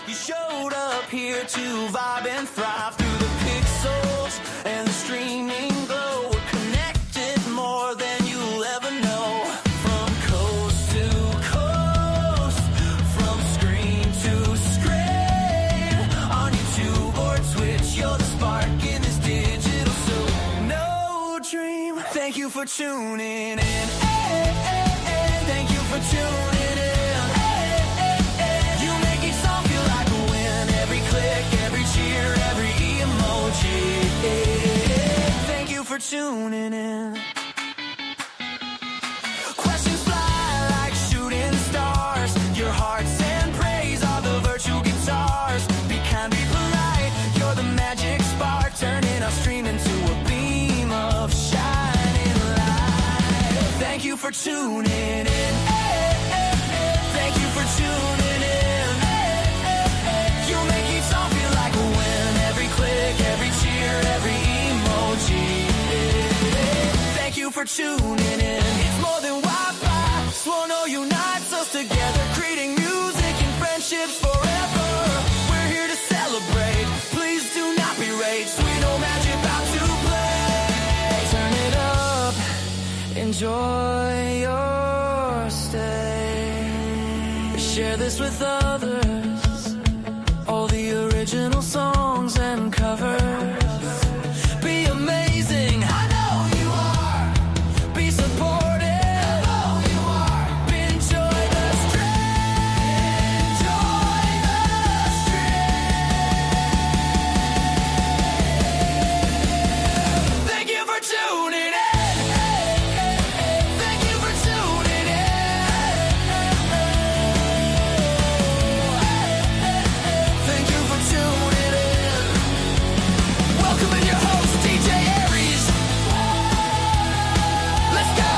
You showed up here to vibe and thrive through the pixels and the streaming glow. We're connected more than you'll ever know. From coast to coast, from screen to screen, on YouTube or Twitch, you're the spark in this digital soup. No dream. Thank you for tuning in. Thank you for tuning in. Thank you for tuning in. Questions fly like shooting stars. Your hearts and praise are the virtual guitars. Be kind, be polite. You're the magic spark, turning our stream into a beam of shining light. Thank you for tuning in. Thank you for tuning in. You make each song feel like a win. Every click, every cheer, every emoji. Thank you for tuning in. It's more than Wi-Fi. Suno unites us together, creating music and friendships forever. We're here to celebrate. Please do not berate. Suno magic about to play. Turn it up. Enjoy your stay. Share this with others. All the original songs and covers. Be amazing. I know you are. Be supportive. I know you are. Enjoy the stream. Enjoy the stream. Thank you for tuning in. Thank you for tuning in. Thank you for tuning in. Welcoming your host, DJ Aries. Let's go.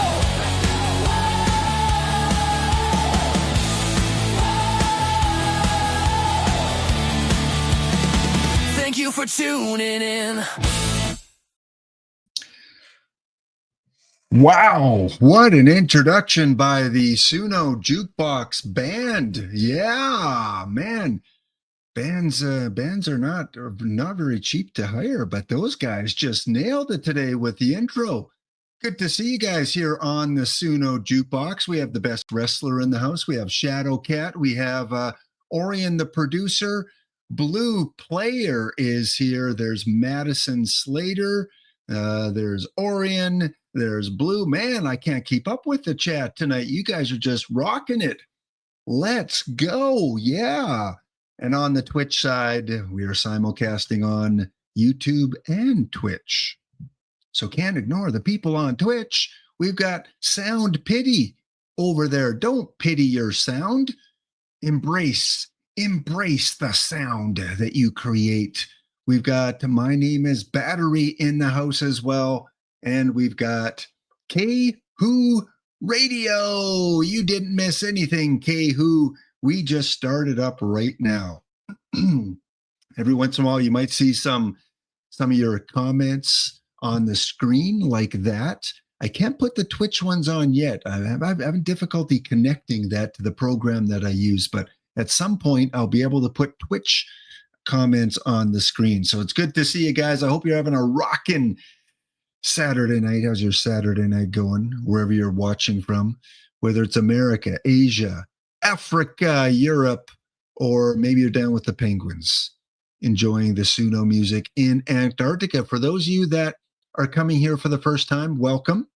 Thank you for tuning in. Wow, what an introduction by the Suno Jukebox Band. Yeah, man. Bands are not very cheap to hire, but those guys just nailed it today with the intro. Good to see you guys here on the Suno Jukebox. We have the best wrestler in the house. We have Shadow Cat. We have Orion, the producer. Blue Player is here. There's Madison Slater. There's Orion. There's Blue. Man, I can't keep up with the chat tonight. You guys are just rocking it. Let's go. Yeah. And on the Twitch side, we are simulcasting on YouTube and Twitch. So can't ignore the people on Twitch. We've got Sound Pity over there. Don't pity your sound. Embrace the sound that you create. We've got My Name is Battery in the house as well. And we've got K-Who Radio. You didn't miss anything, K-Who. We just started up right now. Every once in a while, you might see some of your comments on the screen like that. I can't put the Twitch ones on yet. I'm having difficulty connecting that to the program that I use, but at some point, I'll be able to put Twitch comments on the screen. So it's good to see you guys. I hope you're having a rocking Saturday night. How's your Saturday night going, wherever you're watching from, whether it's America, Asia, Africa, Europe, or maybe you're down with the Penguins enjoying the Suno music in Antarctica. For those of you that are coming here for the first time, welcome.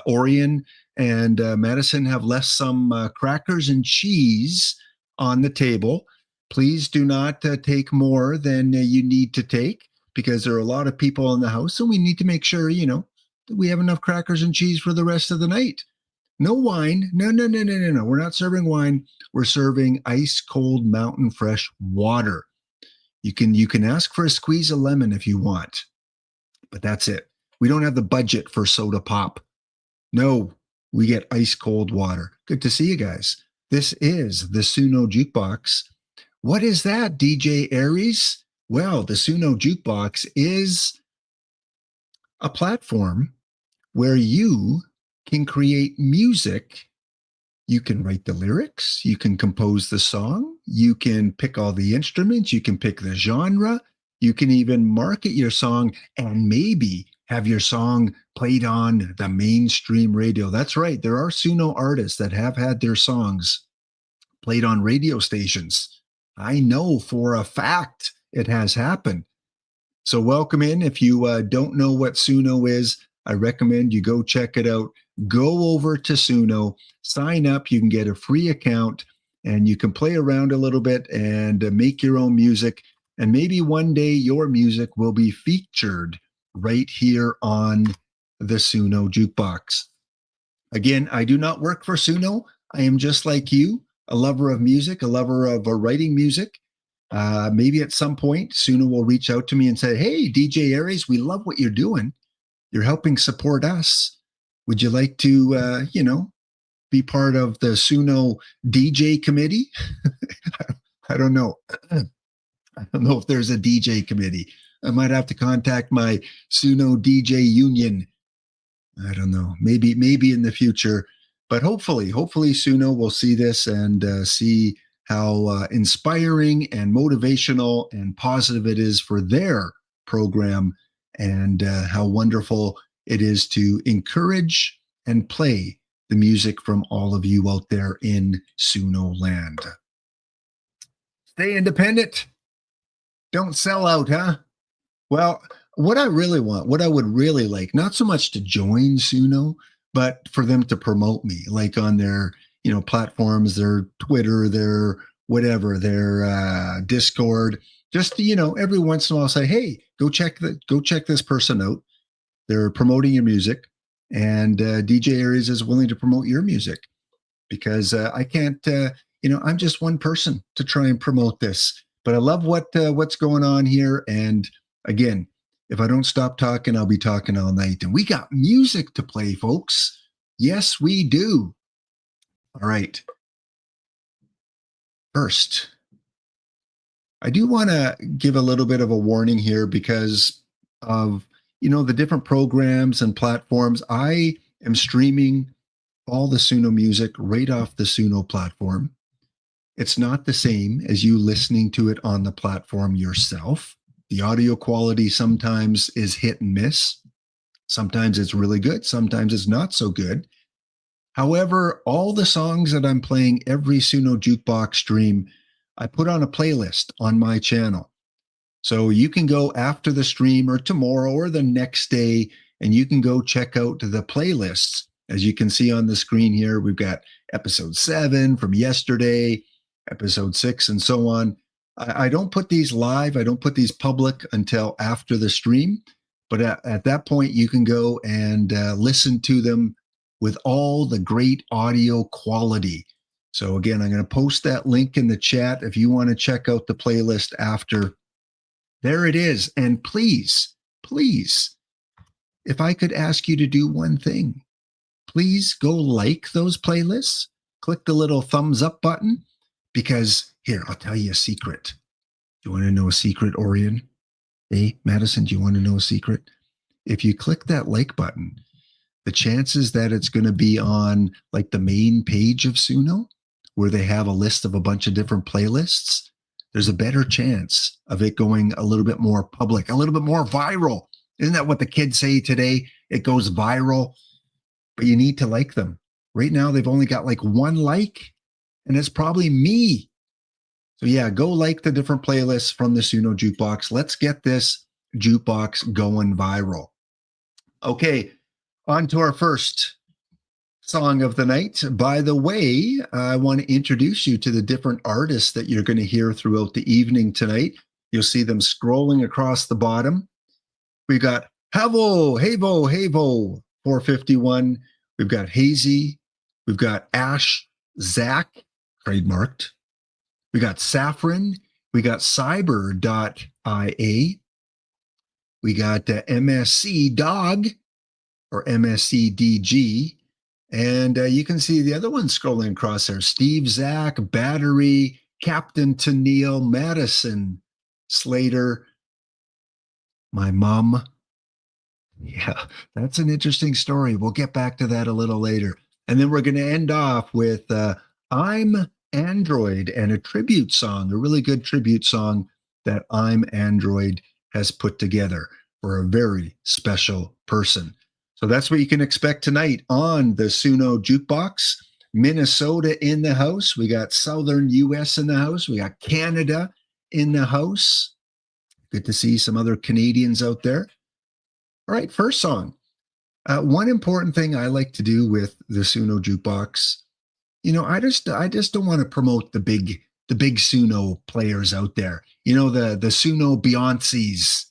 Orion and Madison have left some crackers and cheese on the table. Please do not take more than you need to take, because there are a lot of people in the house, and we need to make sure, that we have enough crackers and cheese for the rest of the night. No wine. No. We're not serving wine. We're serving ice cold mountain fresh water. You can ask for a squeeze of lemon if you want, but that's it. We don't have the budget for soda pop. No, we get ice cold water. Good to see you guys. This is the Suno Jukebox. What is that, DJ Aries? Well, the Suno Jukebox is a platform where you can create music. You can write the lyrics, you can compose the song, you can pick all the instruments, you can pick the genre, you can even market your song and maybe have your song played on the mainstream radio. That's right, there are Suno artists that have had their songs played on radio stations. I know for a fact it has happened. So welcome in. If you don't know what Suno is, I recommend you go check it out. Go over to Suno, sign up. You can get a free account and you can play around a little bit and make your own music. And maybe one day your music will be featured right here on the Suno Jukebox. Again, I do not work for Suno. I am just like you, a lover of music, a lover of writing music. Maybe at some point, Suno will reach out to me and say, hey, DJ Aries, we love what you're doing. You're helping support us. Would you like to, be part of the Suno DJ committee? I don't know. I don't know if there's a DJ committee. I might have to contact my Suno DJ union. I don't know. Maybe in the future. But hopefully Suno will see this and see how inspiring and motivational and positive it is for their program, and how wonderful it is to encourage and play the music from all of you out there in Suno land. Stay independent. Don't sell out, huh? Well, what I really want, what I would really like, not so much to join Suno, but for them to promote me, like on their, platforms, their Twitter, their whatever, their Discord. Just, every once in a while say, hey, go check this person out. They're promoting your music, and DJ Aries is willing to promote your music, because I can't, I'm just one person to try and promote this. But I love what's going on here. And again, if I don't stop talking, I'll be talking all night. And we got music to play, folks. Yes, we do. All right. First, I do want to give a little bit of a warning here because of, the different programs and platforms. I am streaming all the Suno music right off the Suno platform. It's not the same as you listening to it on the platform yourself. The audio quality sometimes is hit and miss. Sometimes it's really good. Sometimes it's not so good. However, all the songs that I'm playing every Suno Jukebox stream, I put on a playlist on my channel. So you can go after the stream or tomorrow or the next day, and you can go check out the playlists. As you can see on the screen here, we've got episode 7 from yesterday, episode 6, and so on. I don't put these live. I don't put these public until after the stream. But at that point, you can go and listen to them with all the great audio quality. So again, I'm going to post that link in the chat if you want to check out the playlist after. There it is. And please, if I could ask you to do one thing, please go like those playlists. Click the little thumbs up button, because here, I'll tell you a secret. Do you want to know a secret, Orion? Hey, Madison, do you want to know a secret? If you click that like button, the chances that it's going to be on like the main page of Suno, where they have a list of a bunch of different playlists, there's a better chance of it going a little bit more public, a little bit more viral. Isn't that what the kids say today? It goes viral, but you need to like them. Right now, they've only got like one like, and it's probably me. So yeah, go like the different playlists from the Suno Jukebox. Let's get this jukebox going viral. Okay, on to our first song of the night. By the way, I want to introduce you to the different artists that you're going to hear throughout the evening tonight. You'll see them scrolling across the bottom. We got Havo, 451. We've got Hazy. We've got Ash, Zach, trademarked. We got Saffron. We got Cyber.ia. We got MSC Dog or MSC DG. And you can see the other ones scrolling across there. Steve, Zach, Battery, Captain Tennille, Madison, Slater, my mom. Yeah, that's an interesting story. We'll get back to that a little later. And then we're going to end off with I'm Android and a tribute song, a really good tribute song that I'm Android has put together for a very special person. So that's what you can expect tonight on the Suno Jukebox. Minnesota in the house. We got Southern US in the house. We got Canada in the house. Good to see some other Canadians out there. All right, first song. One important thing I like to do with the Suno Jukebox, you know, I just don't want to promote the big Suno players out there. You know, the Suno Beyoncés,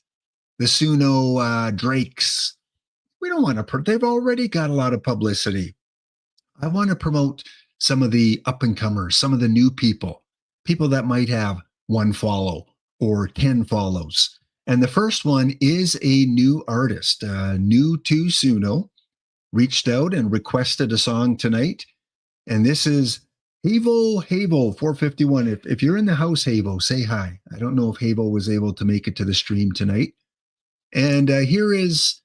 the Suno Drakes. We don't want to. They've already got a lot of publicity. I want to promote some of the up and comers, some of the new people that might have 1 follow or 10 follows. And the first one is a new artist, new to Suno, reached out and requested a song tonight. And this is Havo 451. If you're in the house, Havo, say hi. I don't know if Havo was able to make it to the stream tonight. And here is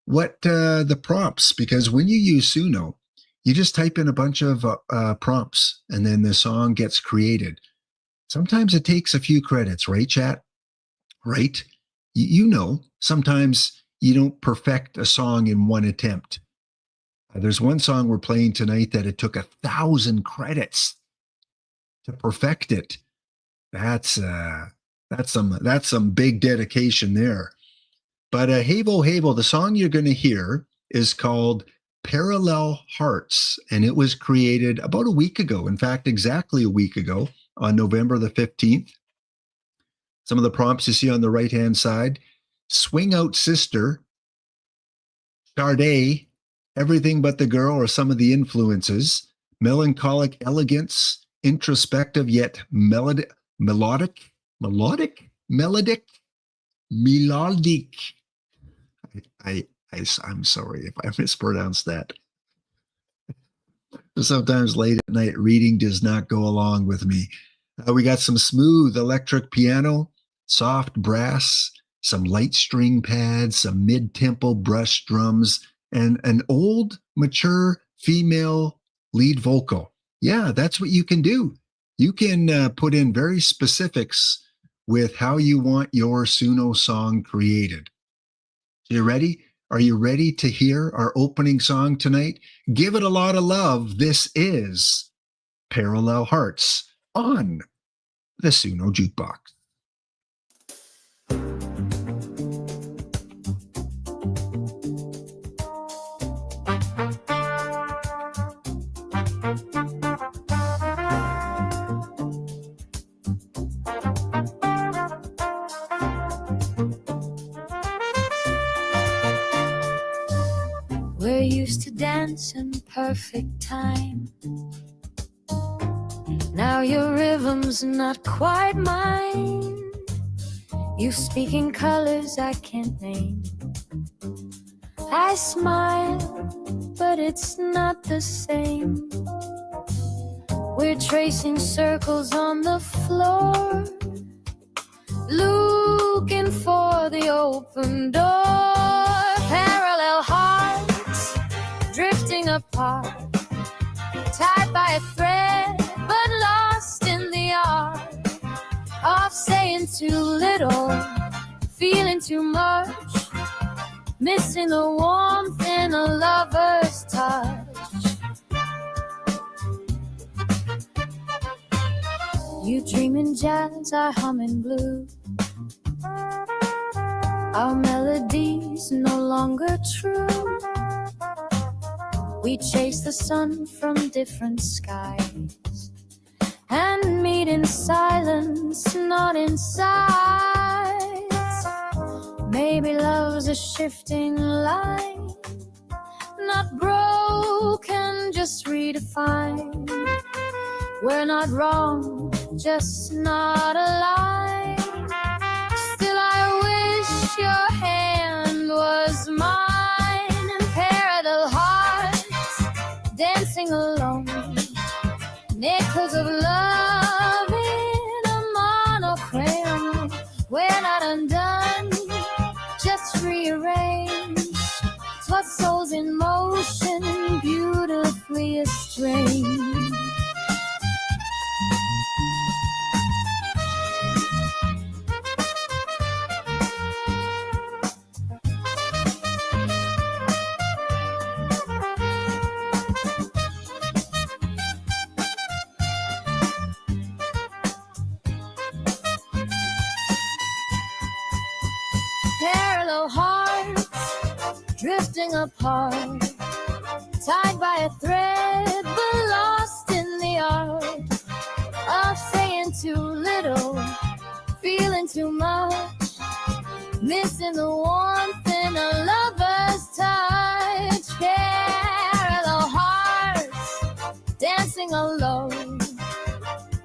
what the prompts, because when you use Suno, you just type in a bunch of prompts and then the song gets created. Sometimes it takes a few credits, right, chat? Right? You know, sometimes you don't perfect a song in one attempt. There's one song we're playing tonight that it took 1,000 credits to perfect it. That's some big dedication there. But Havo, the song you're going to hear is called Parallel Hearts, and it was created about a week ago. In fact, exactly a week ago on November the 15th. Some of the prompts you see on the right-hand side: Swing Out Sister, Sade, Everything But the Girl are some of the influences. Melancholic Elegance, introspective yet melodic. I'm sorry if I mispronounced that. Sometimes late at night reading does not go along with me. We got some smooth electric piano, soft brass, some light string pads, some mid-tempo brush drums, and an old, mature female lead vocal. Yeah, that's what you can do. You can put in very specifics with how you want your Suno song created. So you ready? Are you ready to hear our opening song tonight? Give it a lot of love. This is Parallel Hearts on the Suno Jukebox. We're used to dance in perfect time. Now your rhythm's not quite mine. You speak in colors I can't name. I smile, but it's not the same. We're tracing circles on the floor. saying too little, feeling too much, missing the warmth in a lover's touch. You dream in jazz, I hum in blue. Our melodies no longer true. We chase the sun from different skies and meet in silence, not in sights. Maybe love's a shifting line, not broken, just redefined. We're not wrong, just not aligned. Still I wish your hand was mine, and parallel hearts dancing alone, echoes of love in a monogram. We're not undone, just rearranged. It's what souls in motion, beautifully estranged. Parallel hearts drifting apart, tied by a thread but lost in the art of saying too little, feeling too much, missing the warmth in a lover's touch. Parallel hearts dancing alone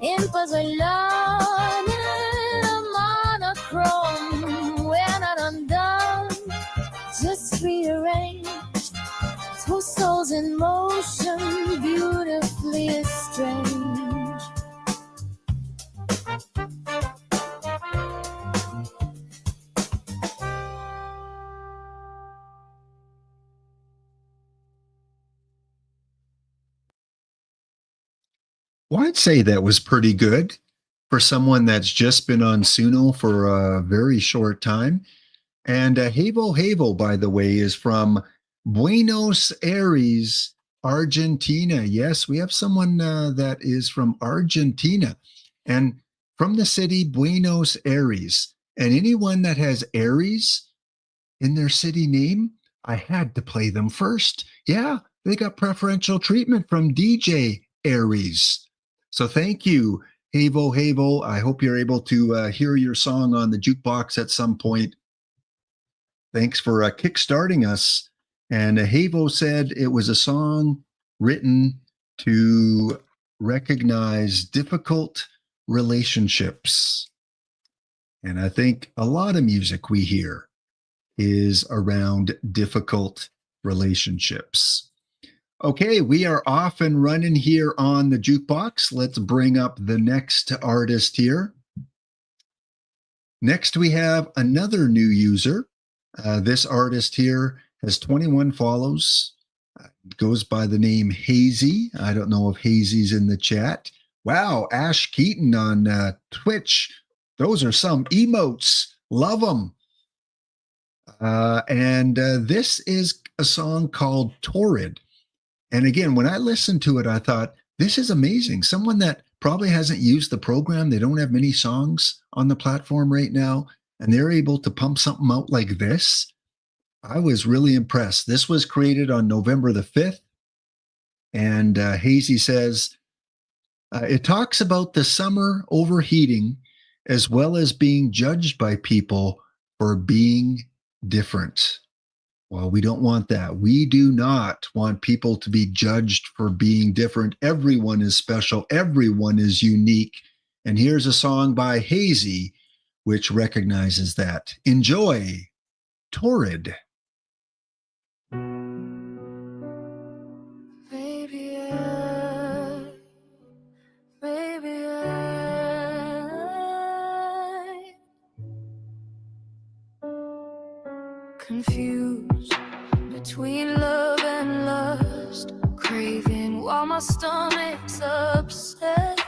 in puzzle love in a monochrome. We're not undone, just rearranged. Two souls in motion, beautifully estranged. Well, I'd say that was pretty good for someone that's just been on Suno for a very short time. And Havo Havo, by the way, is from Buenos Aires, Argentina. Yes, we have someone that is from Argentina and from the city Buenos Aires. And anyone that has Aries in their city name, I had to play them first. Yeah, they got preferential treatment from DJ Aries. So thank you, Havo Havo. I hope you're able to hear your song on the jukebox at some point. Thanks for kickstarting us. And Havo said it was a song written to recognize difficult relationships. And I think a lot of music we hear is around difficult relationships. Okay, we are off and running here on the jukebox. Let's bring up the next artist here. Next, we have another new user. This artist here has 21 follows. Goes by the name Hazy. I don't know if Hazy's in the chat. Wow, Ash Keaton on Twitch. Those are some emotes. Love them. And this is a song called Torrid. And again, when I listened to it, I thought, this is amazing. Someone that probably hasn't used the program. They don't have many songs on the platform right now, and they're able to pump something out like this. I was really impressed. This was created on November the 5th. And Hazy says, it talks about the summer overheating as well as being judged by people for being different. Well, we don't want that. We do not want people to be judged for being different. Everyone is special. Everyone is unique. And here's a song by Hazy, which recognizes that. Enjoy Torrid. Confused between love and lust, craving while my stomach's upset.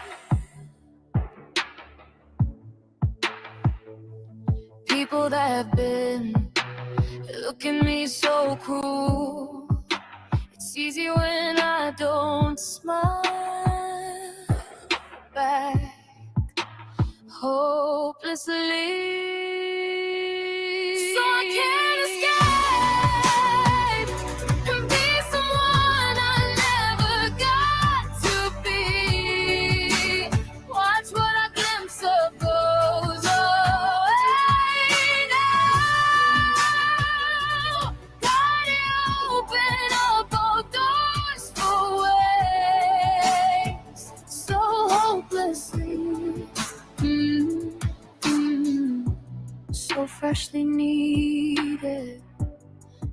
people that have been. Look at me so cruel. It's easy when I don't smile back hopelessly. So I can't escape and be someone I never got to be. Watch what I glimpse of goes away now. Gotta open up all doors for ways so hopelessly. So freshly needed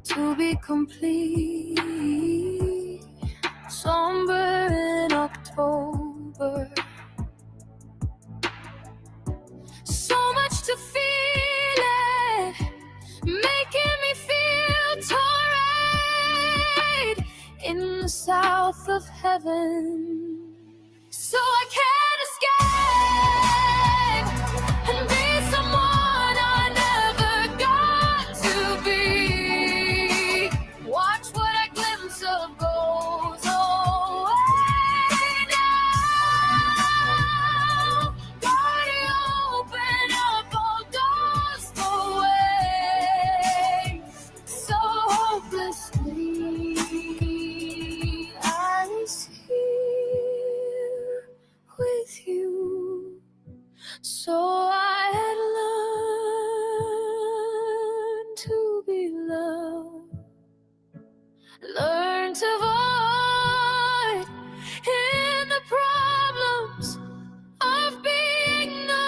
to be complete. Somber in October. So much to feel it, making me feel torrid in the south of heaven. So I can't escape and be someone I never got to be. Watch what I glimpse of goes away now. Gotta open up all doors for ways so hopelessly. I was here with you, so I had learned to be loved, learned to avoid in the problems of being known.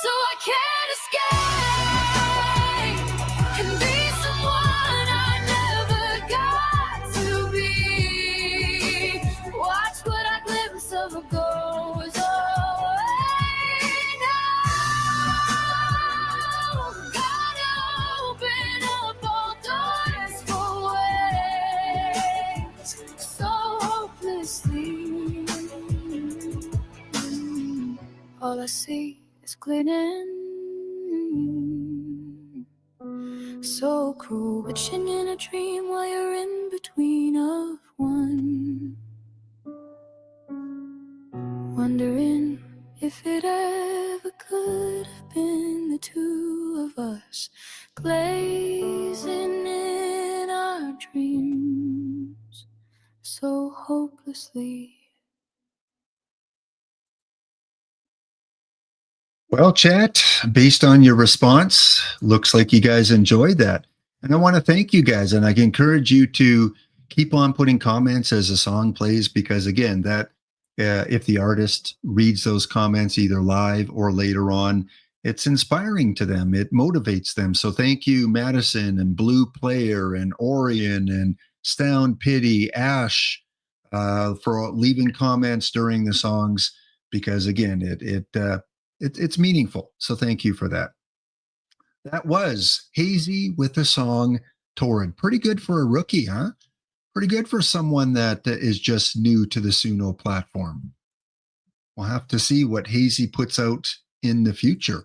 So I can't escape and be someone I never got to be. Watch what I glimpse of goes away now. Gotta open up all doors for ways so hopelessly. All I see is glitter. So cruel, witching in a dream while you're in between of one. Wondering if it ever could have been the two of us, glazing in our dreams so hopelessly. Well, chat, based on your response, looks like you guys enjoyed that. And I want to thank you guys. And I encourage you to keep on putting comments as the song plays, because again, that if the artist reads those comments either live or later on, it's inspiring to them. It motivates them. So thank you, Madison and Blue Player and Orion and Stound Pity, Ash, for leaving comments during the songs, because again, it's meaningful. So thank you for that. That was Hazy with the song Torrid. Pretty good for a rookie, huh? Pretty good for someone that is just new to the Suno platform. We'll have to see what Hazy puts out in the future.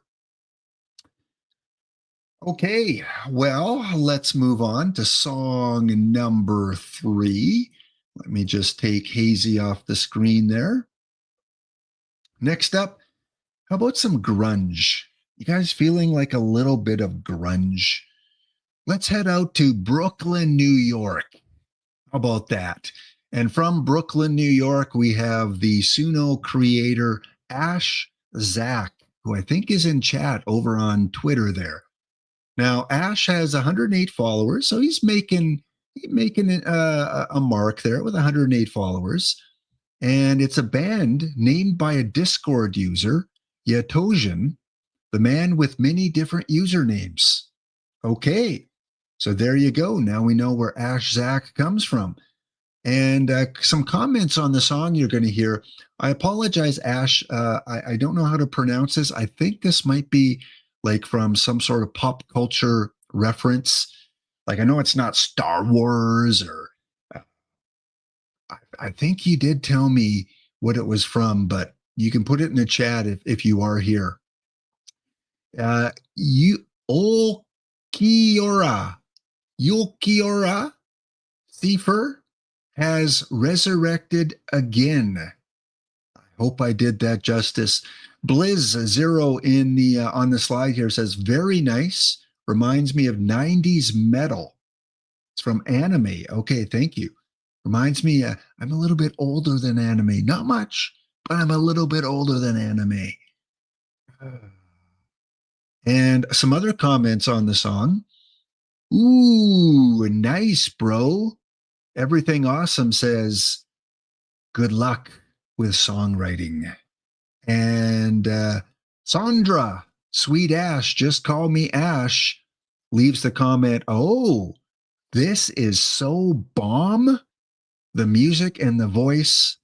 Okay, well, let's move on to song number 3. Let me just take Hazy off the screen there. Next up, how about some grunge? You guys feeling like a little bit of grunge? Let's head out to Brooklyn, New York. How about that? And from Brooklyn, New York, we have the Suno creator, Ash Zach, who I think is in chat over on Twitter there. Now, Ash has 108 followers, so he's making a mark there with 108 followers. And it's a band named by a Discord user, Yatosian, the man with many different usernames. Okay, so there you go. Now we know where Ash Zach comes from. And some comments on the song you're going to hear. I apologize, Ash. I don't know how to pronounce this. I think this might be like from some sort of pop culture reference. Like, I know it's not Star Wars, or I think you did tell me what it was from, but You can put it in the chat if you are here. Yulkiora Sefer has resurrected again. I hope I did that justice. Blizz0 in the on the slide here says, very nice. Reminds me of 90s metal. It's from anime. Okay, thank you. Reminds me, I'm a little bit older than anime. Not much, but I'm a little bit older than anime. And some other comments on the song. Ooh, nice, bro. Everything Awesome says, good luck with songwriting. And Sandra, Sweet Ash, just call me Ash, leaves the comment, oh, this is so bomb. The music and the voice,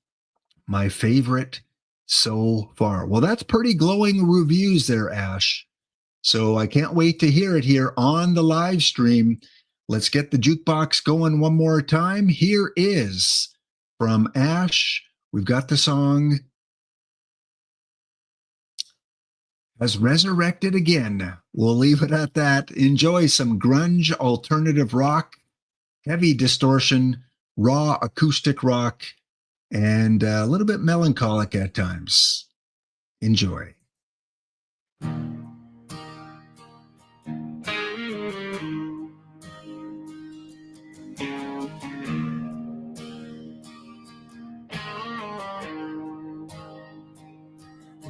my favorite so far. Well, that's pretty glowing reviews there, Ash. So I can't wait to hear it here on the live stream. Let's get the jukebox going one more time. Here is from Ash. We've got the song Has Resurrected Again. We'll leave it at that. Enjoy some grunge, alternative rock, heavy distortion, raw acoustic rock, and a little bit melancholic at times. Enjoy.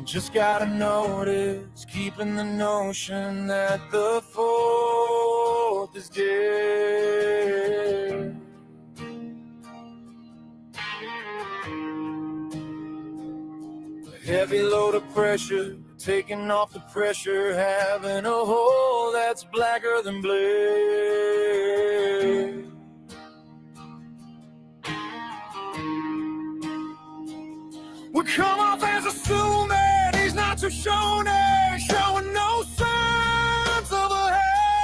Just gotta notice, keeping the notion that the fourth is dead. A heavy load of pressure, taking off the pressure, having a hole that's blacker than blood. We come off as assuming he's not too showing no signs of a hand.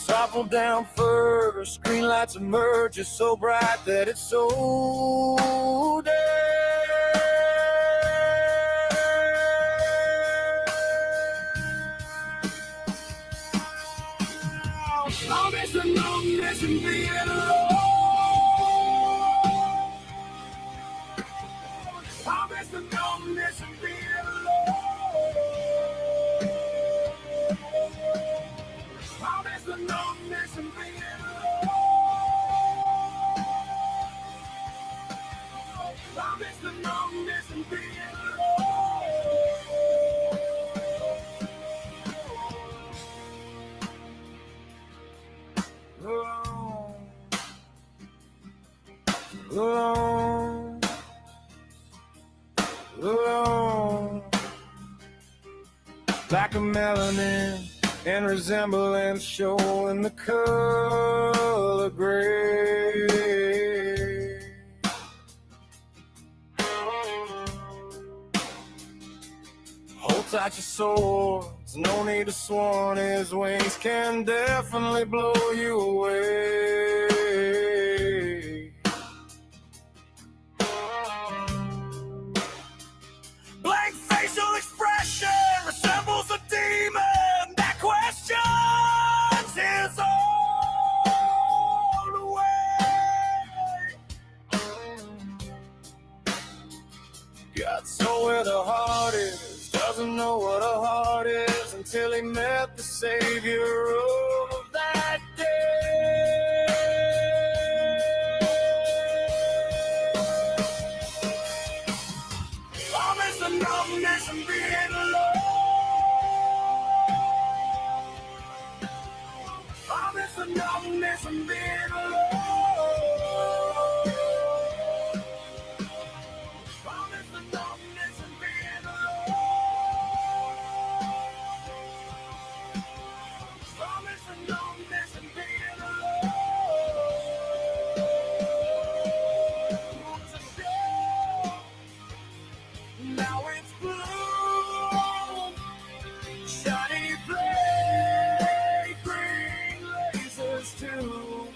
Topple down first, green lights emerge, it's so bright that it's so dead. I miss the numbness and being alone. I miss the numbness and being alone. I miss the numbness and being alone. I miss the numbness and being alone. Alone, alone, like a melanin and resemblance showing the color gray. Hold tight your swords, no need to sworn, his wings can definitely blow you away. Blank facial expression resembles a demon that questions his own way. God, so where the heart is, doesn't know what a heart is until he met the Savior of that day. I miss the numbness and being alone. I miss the numbness and being alone. I miss the numbness and being alone. I miss the numbness and being alone. It's a show. Now it's blue, shiny flagrant lasers too.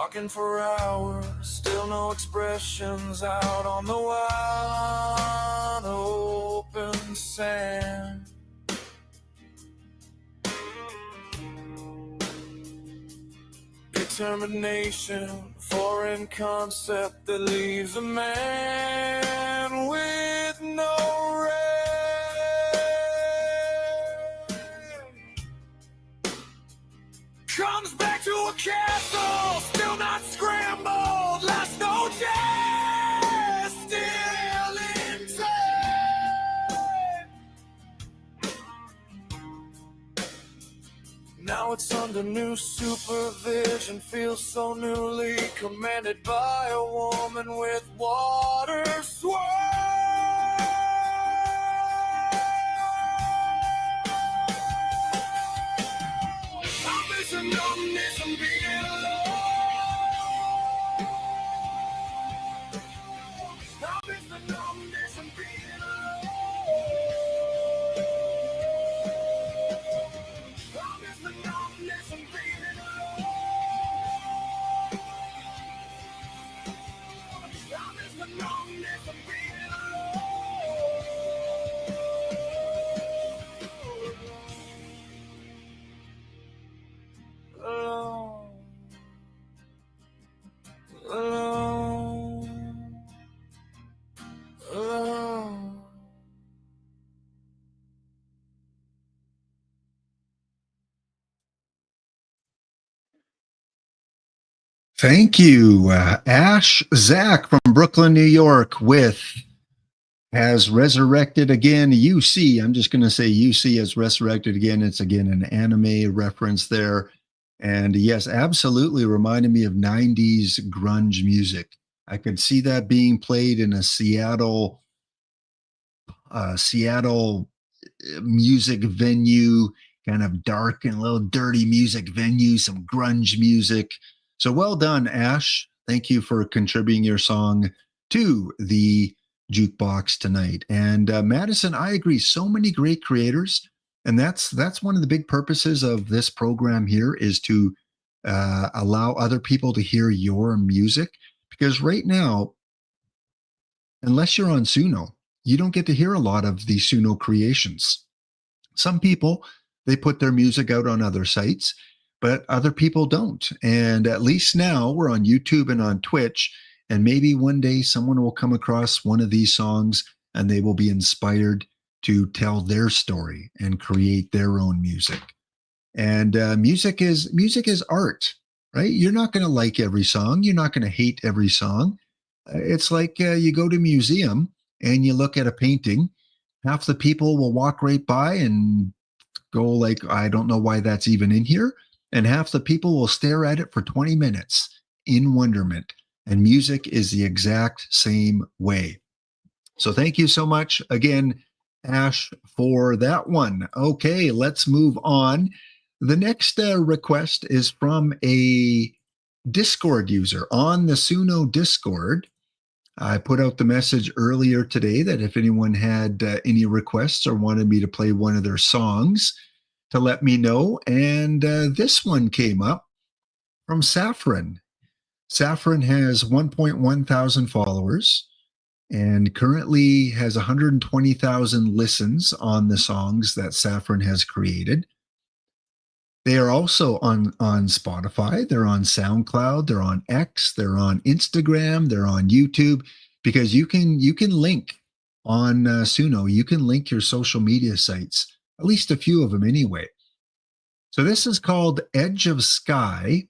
Talking for hours, still no expressions out on the wide open sand. Determination, foreign concept that leaves a man with no rest. Comes back to a castle, still not scrambled, last no chance, still intact. Now it's under new supervision, feels so newly commanded by a woman with water swirl. I'm missing numbness, I'm being alone. I'm missing numbness, I'm being alone. I'm missing numbness, I'm being alone. I'm missing numbness, I'm being alone. Alone. Alone. Thank you, Ash Zach from Brooklyn, New York, with Has Resurrected Again. UC, I'm just going to say UC has resurrected again. It's again an anime reference there. And yes, absolutely reminded me of 90s grunge music. I could see that being played in a Seattle music venue, kind of dark and a little dirty music venue, some grunge music. So well done, Ash. Thank you for contributing your song to the jukebox tonight. And Madison, I agree. So many great creators, and that's one of the big purposes of this program here is to allow other people to hear your music. Because right now, unless you're on Suno, you don't get to hear a lot of the Suno creations. Some people, they put their music out on other sites, but other people don't. And at least now we're on YouTube and on Twitch. And maybe one day someone will come across one of these songs and they will be inspired to tell their story and create their own music. And music is art, right? You're not going to like every song. You're not going to hate every song. It's like you go to a museum and you look at a painting. Half the people will walk right by and go like, I don't know why that's even in here. And half the people will stare at it for 20 minutes in wonderment. And music is the exact same way. So thank you so much again, Ash, for that one. Okay, let's move on. The next request is from a Discord user on the Suno Discord. I put out the message earlier today that if anyone had any requests or wanted me to play one of their songs, to let me know. And this one came up from Saffron. Saffron has 1.1 thousand followers and currently has 120,000 listens on the songs that Saffron has created. They are also on Spotify. They're on SoundCloud. They're on X. They're on Instagram. They're on YouTube, because you can link on Suno. You can link your social media sites, at least a few of them anyway. So this is called Edge of Sky.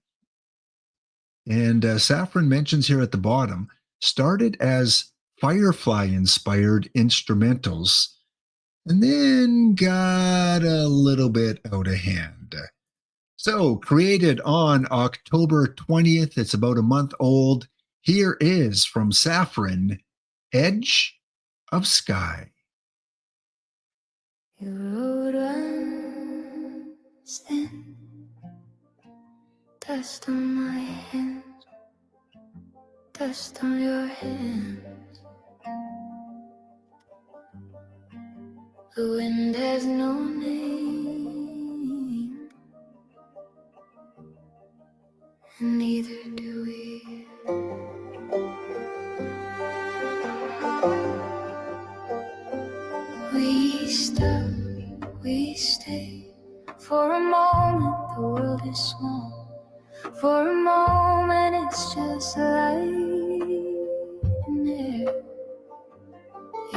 And Saffron mentions here at the bottom, started as Firefly-inspired instrumentals, and then got a little bit out of hand. So created on October 20th, it's about a month old. Here is from Saffron, Edge of Sky. Your road runs thin, dust on my hands, dust on your hands. The wind has no name, and neither do we.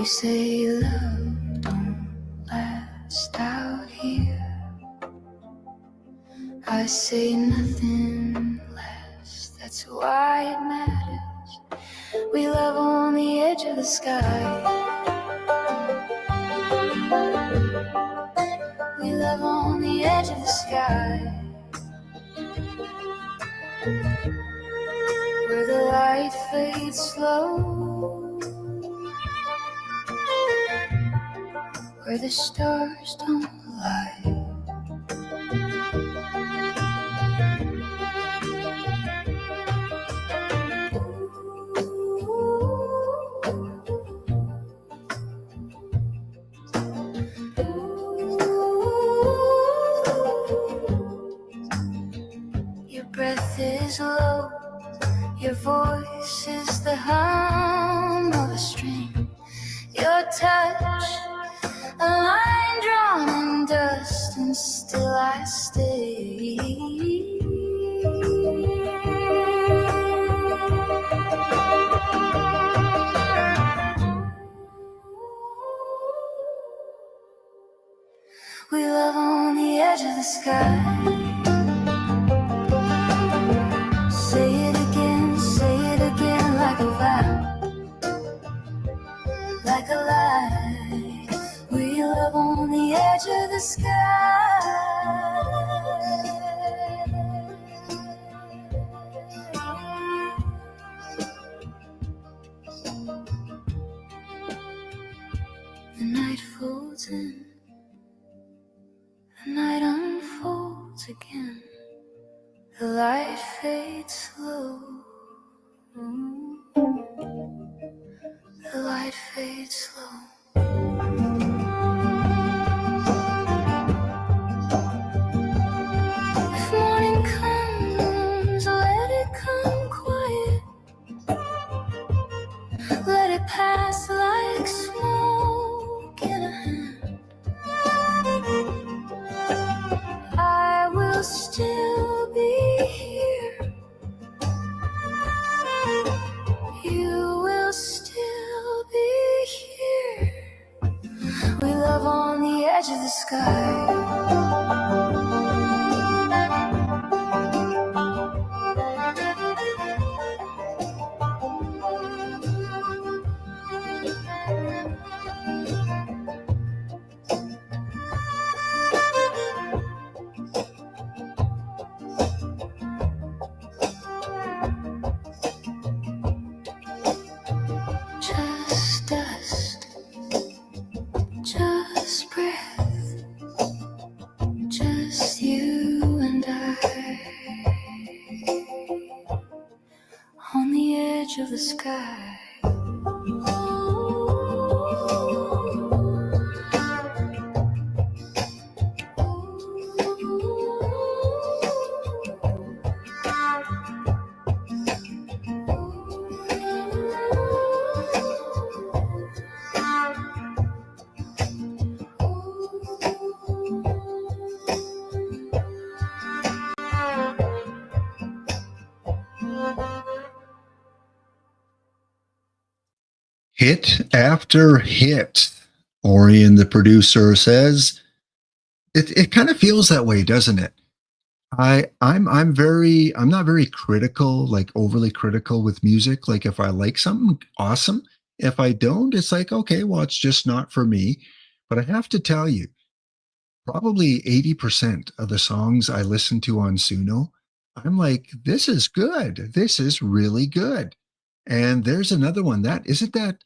You say love don't last out here. I say nothing less, that's why it matters. We love on the edge of the sky. We love on the edge of the sky, where the light fades slow, where the stars don't lie. Your breath is low, your voice is the hum of a string. Your touch, a line drawn in dust, and still I stay. We love on the edge of the sky. Say it again like a vow, like a lie. We love on the edge of the sky. The night folds in, the night unfolds again. The light fades slow. The light fades slow. If morning comes, let it come quiet. Let it pass like smoke in a hand. I will still be here. You will still be here. We love on the edge of the sky. Just dust, just breath, just you and I on the edge of the sky. Hit after hit, Orion, the producer, says. It kind of feels that way, doesn't it? I'm not very critical, like overly critical with music. Like if I like something, awesome. If I don't, it's like, okay, well, it's just not for me. But I have to tell you, probably 80% of the songs I listen to on Suno, I'm like, this is good. This is really good. And there's another one that isn't that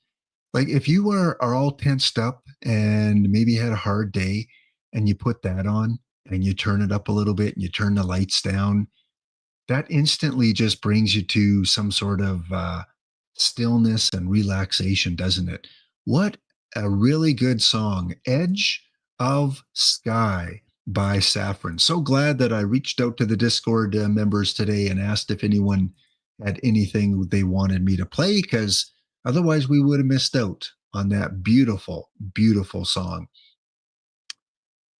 like if you are all tensed up and maybe had a hard day and you put that on and you turn it up a little bit and you turn the lights down, that instantly just brings you to some sort of stillness and relaxation, doesn't it? What a really good song, Edge of Sky by Saffron. So glad that I reached out to the Discord members today and asked if anyone had anything they wanted me to play, because otherwise we would have missed out on that beautiful, beautiful song.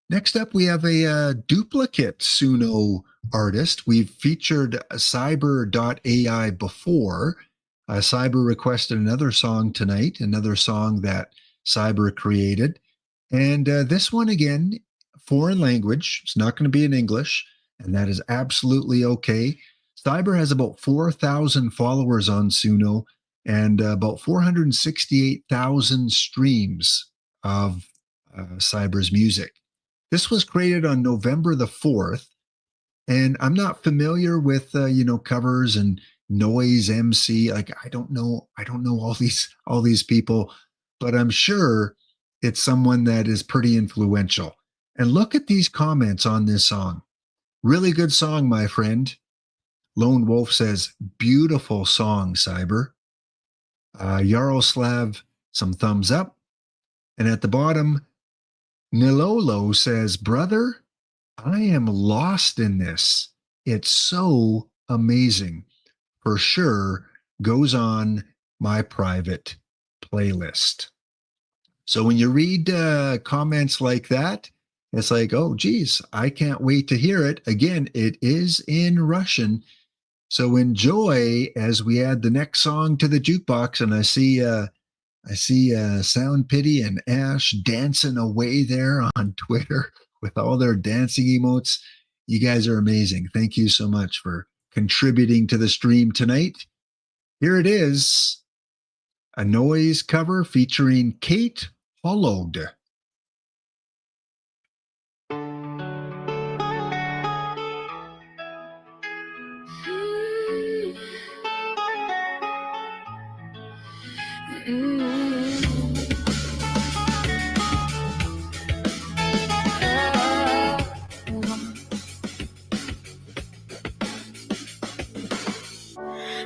Next up, we have a duplicate Suno artist. We've featured Cyber.ai before. Cyber requested another song tonight, another song that Cyber created. And this one, again, foreign language. It's not going to be in English, and that is absolutely okay. Cyber has about 4,000 followers on Suno and about 468,000 streams of Cyber's music. This was created on November the 4th, and I'm not familiar with covers and Noise MC. Like I don't know all these people, but I'm sure it's someone that is pretty influential. And look at these comments on this song. Really good song, my friend. Lone Wolf says, beautiful song, Cyber. Yaroslav, some thumbs up. And at the bottom, Nilolo says, brother, I am lost in this. It's so amazing. For sure, goes on my private playlist. So when you read comments like that, it's like, oh, geez, I can't wait to hear it. Again, it is in Russian. So enjoy as we add the next song to the jukebox. And I see Sound Pity and Ash dancing away there on Twitter with all their dancing emotes. You guys are amazing. Thank you so much for contributing to the stream tonight. Here it is, a Noise cover featuring Kate Hollowed.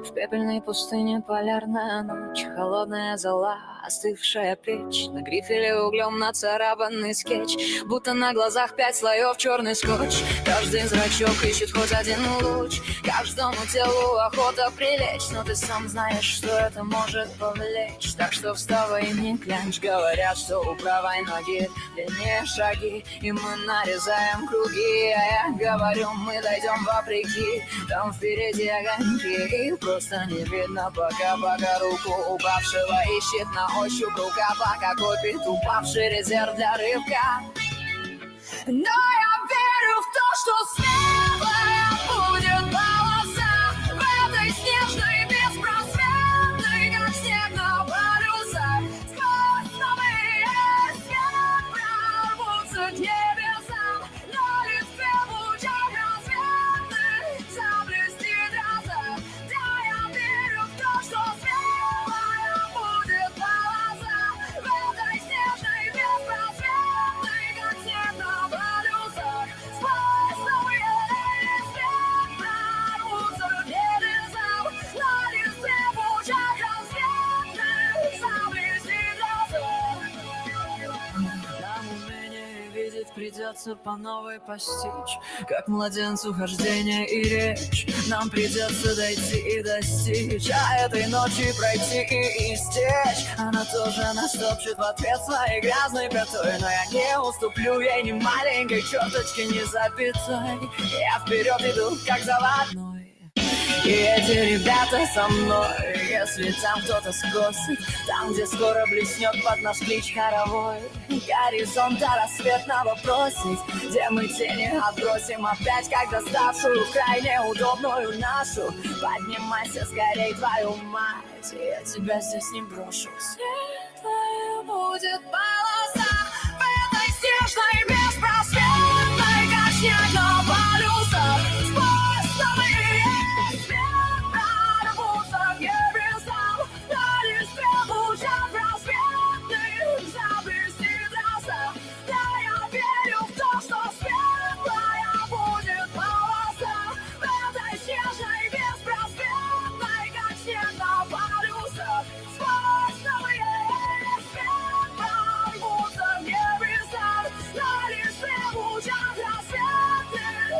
В пепельной пустыне полярная ночь, холодная зола, остывшая печь, на грифеле углем нацарапанный скетч, будто на глазах 5 слоев черный скотч. Каждый зрачок ищет хоть один луч, каждому телу охота прилечь, но ты сам знаешь, что это может повлечь. Так что вставай и не клянчь, говорят, что у правой ноги длиннее шаги, и мы нарезаем круги, а я говорю, мы дойдем вопреки, там впереди огоньки. Просто не видно пока руку упавшего ищет на ощупь рукава, какой пит упавший резерв для рывка. Но я верю в то, что светлая будет полоса в этой снежной беспросветной, как снег на полюсах. Сквозь новые свет прорвутся к небесам, но лишь в лучах рассветных заблестит роса. Придется по новой постичь, как младенцу хождение и речь. Нам придется дойти и достичь, а этой ночи пройти и истечь. Она тоже нас топчет в ответ своей грязной пятой, но я не уступлю ей ни маленькой черточки, ни запятой. Я вперед иду, как заводной. И эти ребята со мной, если там кто-то скосит, там, где скоро блеснет под наш клич хоровой горизонта рассветного просить, где мы тени отбросим опять, как доставшую крайне удобную нашу. Поднимайся скорей, твою мать, я тебя здесь не брошу. Светлая будет полоса в этой снежной беспросветной, как снег на полюсах.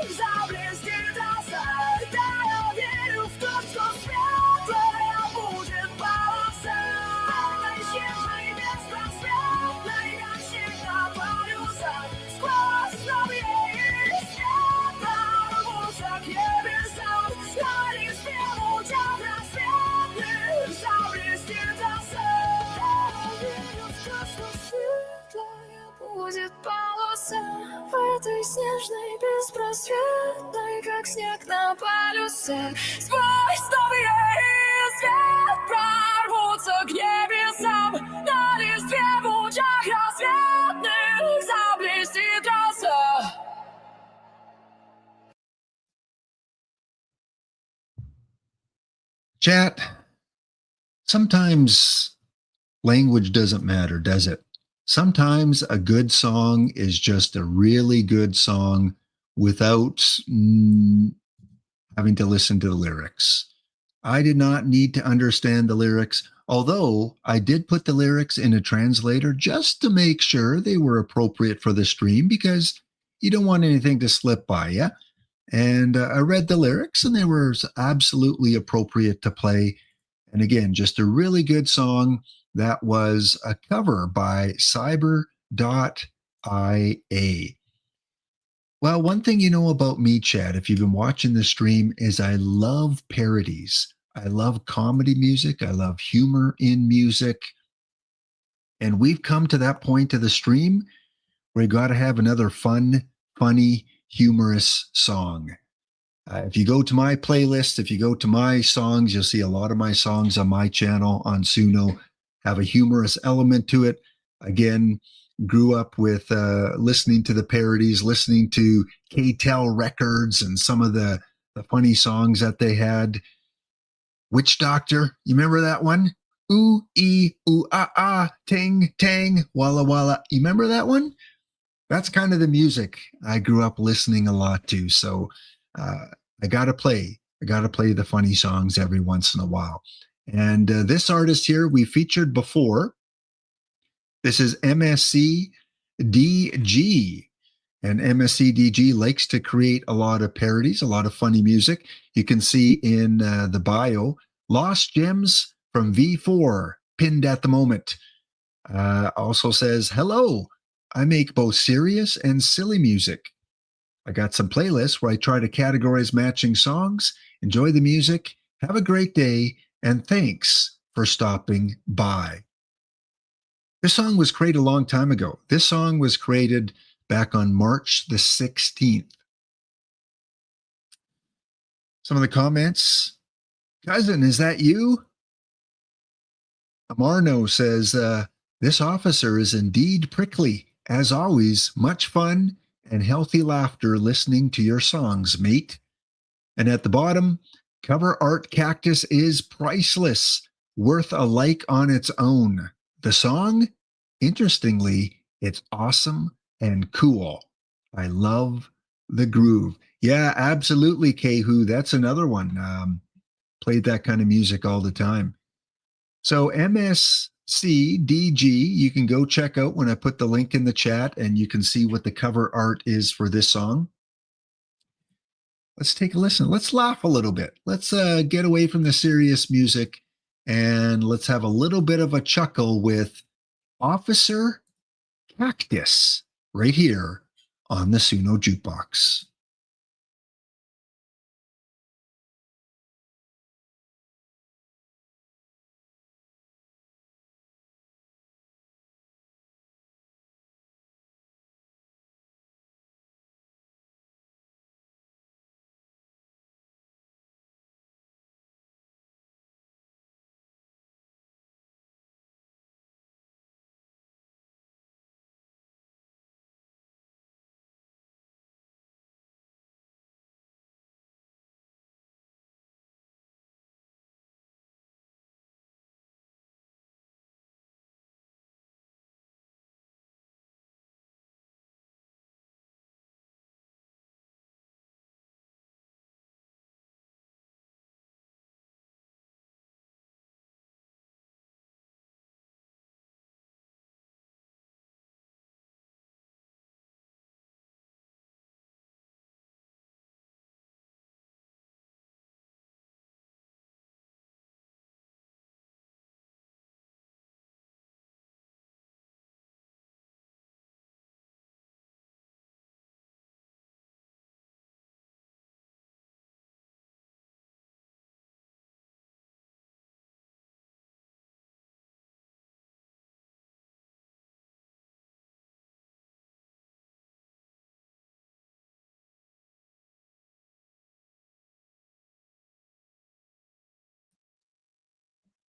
Заблестит serce. Spójrz sobie i świat prorwутся к небесам. На листве в лучах рассветных заблестит роса. Chat, sometimes language doesn't matter, does it? Sometimes a good song is just a really good song without having to listen to the lyrics. I did not need to understand the lyrics, although I did put the lyrics in a translator just to make sure they were appropriate for the stream because you don't want anything to slip by you. And I read the lyrics and they were absolutely appropriate to play. And again, just a really good song that was a cover by Cyber.ia. Well, one thing you know about me, Chad, if you've been watching the stream, is I love parodies. I love comedy music. I love humor in music. And we've come to that point of the stream where you got to have another fun, funny, humorous song. If you go to my playlist, if you go to my songs, you'll see a lot of my songs on my channel on Suno have a humorous element to it. Again, grew up with listening to the parodies, listening to K-Tel records and some of the funny songs that they had. Witch Doctor, you remember that one? Ooh, ooh, ting, tang, walla, walla. You remember that one? That's kind of the music I grew up listening a lot to. So I got to play the funny songs every once in a while. And this artist here we featured before. This is MSC DG. And MSC DG likes to create a lot of parodies, a lot of funny music. You can see in the bio, Lost Gems from V4, pinned at the moment. Also says, hello, I make both serious and silly music. I got some playlists where I try to categorize matching songs. Enjoy the music. Have a great day. And thanks for stopping by. This song was created a long time ago. This song was created back on March the 16th. Some of the comments. Cousin, is that you? Amarno says, this officer is indeed prickly. As always, much fun and healthy laughter listening to your songs, mate. And at the bottom, cover art cactus is priceless, worth a like on its own. The song, interestingly, it's awesome and cool. I love the groove. Yeah, absolutely, Kehu. That's another one. Played that kind of music all the time. So MSCDG, you can go check out when I put the link in the chat and you can see what the cover art is for this song. Let's take a listen. Let's laugh a little bit. Let's get away from the serious music and let's have a little bit of a chuckle with Officer Cactus right here on the Suno Jukebox.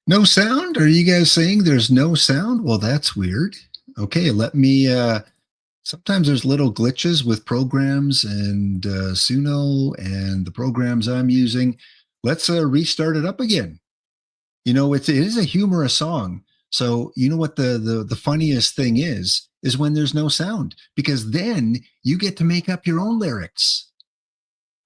No sound? Are you guys saying there's no sound? Well, that's weird. Okay, let me sometimes there's little glitches with programs and Suno and the programs I'm using. Let's restart it up again. You know, it is a humorous song. So you know what the funniest thing is when there's no sound, because then you get to make up your own lyrics.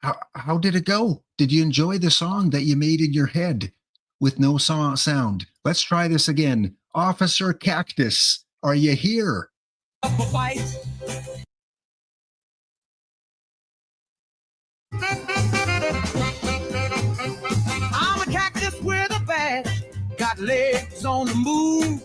How did it go? Did you enjoy the song that you made in your head with no sound? Let's try this again. Officer Cactus, are you here? Up a fight. I'm a cactus with a badge, got legs on the move.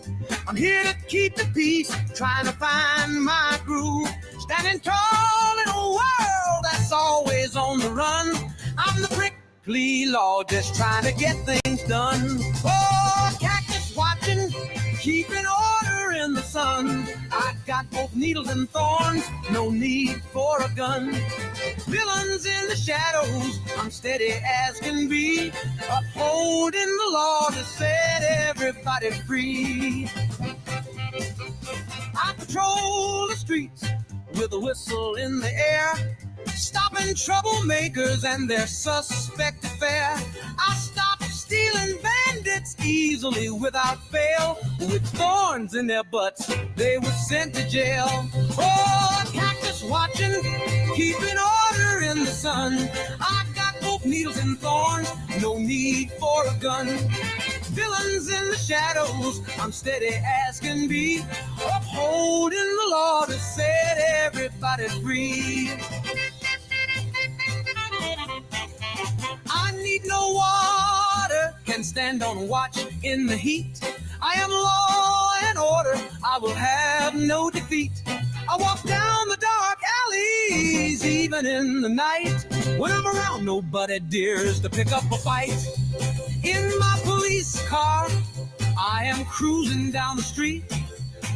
I'm here to keep the peace, trying to find my groove. Standing tall in a world that's always on the run. I'm the prickly law, just trying to get things done. Oh, cactus watching, keeping order in the sun. I got both needles and thorns, no need for a gun. Villains in the shadows, I'm steady as can be, upholding the law to set everybody free. I patrol the streets with a whistle in the air, stopping troublemakers and their suspect affair. I stop stealing bandits easily without fail. With thorns in their butts, they were sent to jail. Oh, cactus watching, keeping order in the sun. I got both needles and thorns, no need for a gun. Villains in the shadows, I'm steady as can be, upholding the law to set everybody free. I need no water, can stand on watch in the heat. I am law and order, I will have no defeat. I walk down the dark alleys, even in the night. When I'm around, nobody dares to pick up a fight. In my police car, I am cruising down the street.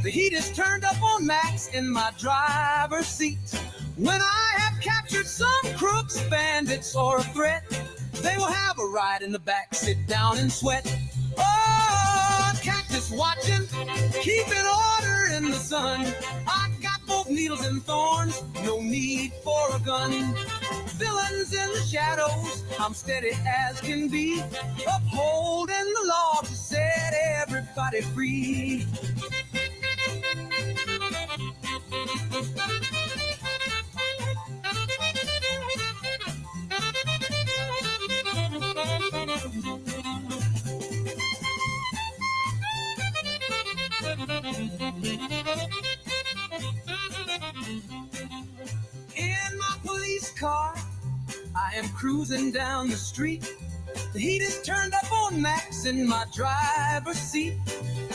The heat is turned up on max in my driver's seat. When I have captured some crooks, bandits, or a threat, they will have a ride in the back, sit down and sweat. Oh, cactus watching, keeping order in the sun. I got both needles and thorns, no need for a gun. Villains in the shadows, I'm steady as can be, upholding the law to set everybody free. In my police car, I am cruising down the street. The heat is turned up on max in my driver's seat.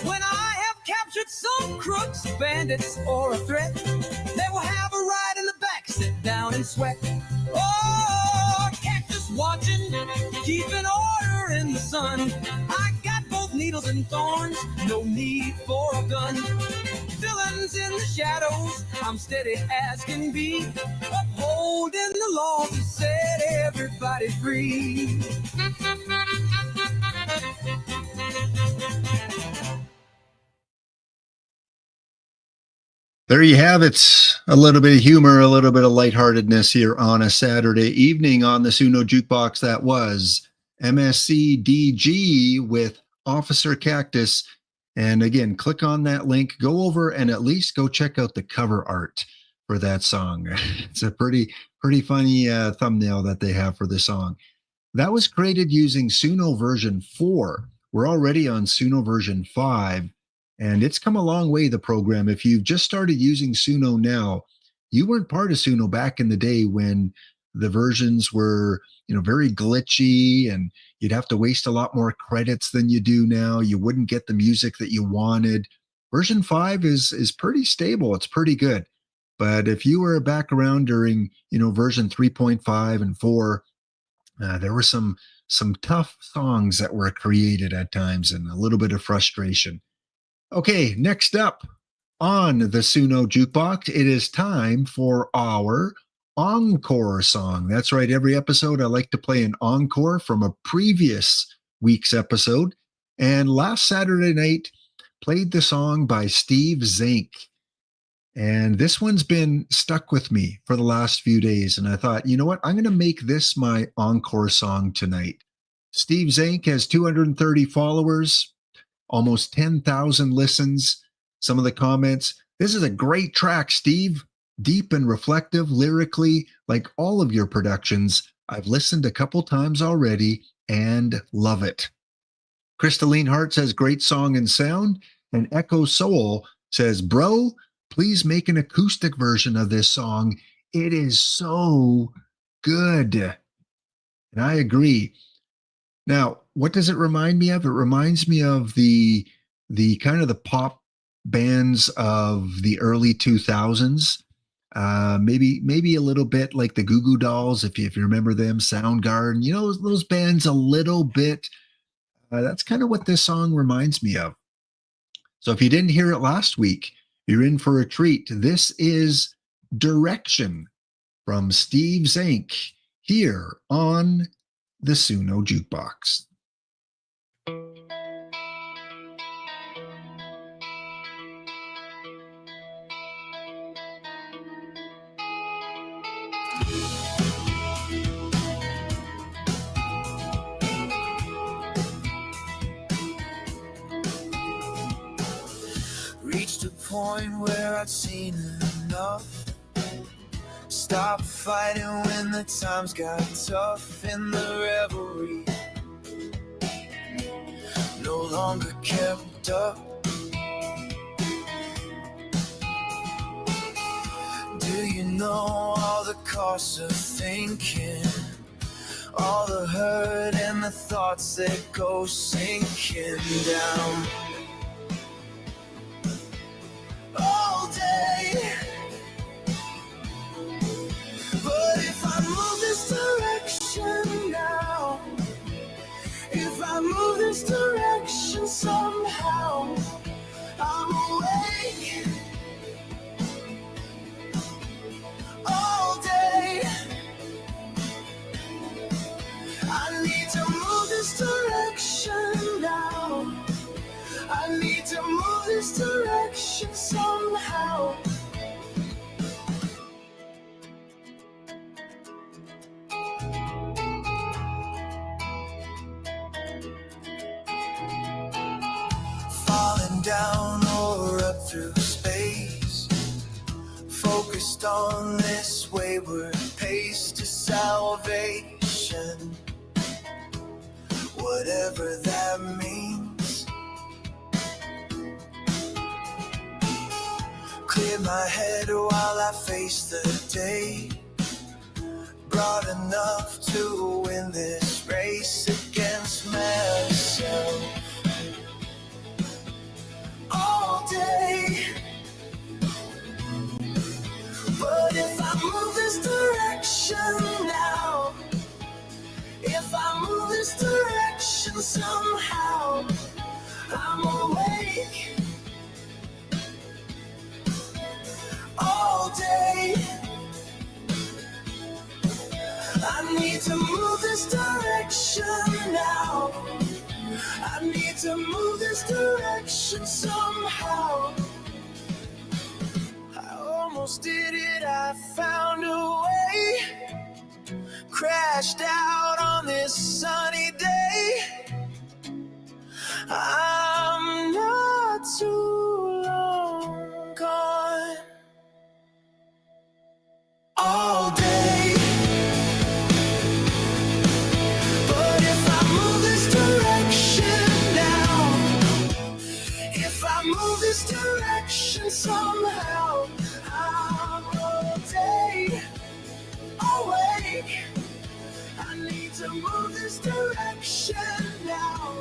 When I have captured some crooks, bandits, or a threat, they will have a ride in the back, sit down and sweat. Oh, cactus watching, keeping order in the sun. I got both needles and thorns, no need for a gun. Villains in the shadows, I'm steady as can be, upholding the law to set everybody free. There you have it. A little bit of humor, a little bit of lightheartedness here on a Saturday evening on the Suno Jukebox. That was MSCDG with Officer Cactus. And again, click on that link, go over and at least go check out the cover art for that song. It's a pretty funny thumbnail that they have for the song. That was created using Suno version 4. We're already on Suno version 5. And it's come a long way, the program. If you've just started using Suno now, you weren't part of Suno back in the day when the versions were, very glitchy and you'd have to waste a lot more credits than you do now. You wouldn't get the music that you wanted. Version 5 is pretty stable. It's pretty good. But if you were back around during, version 3.5 and 4, there were some tough songs that were created at times and a little bit of frustration. Okay, next up on the Suno Jukebox, it is time for our encore song. That's right. Every episode, I like to play an encore from a previous week's episode. And last Saturday night, played the song by Steve Zink. And this one's been stuck with me for the last few days. And I thought, you know what? I'm going to make this my encore song tonight. Steve Zink has 230 followers, almost 10,000 listens. Some of the comments, this is a great track, Steve. Deep and reflective lyrically, like all of your productions. I've listened a couple times already and love it. Crystalline Heart says, great song and sound. And Echo Soul says, bro, please make an acoustic version of this song. It is so good. And I agree. Now, what does it remind me of? It reminds me of the kind of the pop bands of the early 2000s. Maybe a little bit like the Goo Goo Dolls, if you remember them, Soundgarden, you know, those bands a little bit. That's kind of what this song reminds me of. So if you didn't hear it last week, you're in for a treat. This is Direction from Steve Zink here on the Suno Jukebox. Reached a point where I'd seen enough. Stop fighting when the times got tough in the revelry. No longer kept up. Do you know all the costs of thinking? All the hurt and the thoughts that go sinking down. All day. But if I move this direction now, if I move this direction somehow, I'm awake all day. I need to move this direction now. I need to move this direction somehow. Falling down or up through space, focused on this wayward pace to salvation, whatever that means. Clear my head while I face the day, broad enough to win this race against myself. All day. But if I move this direction now, if I move this direction somehow, I'm awake all day. I need to move this direction now. I need to move this direction somehow. I almost did it, I found a way. Crashed out on this sunny day. I'm not too long gone. All day. Move this direction somehow, I'm all day awake. I need to move this direction now.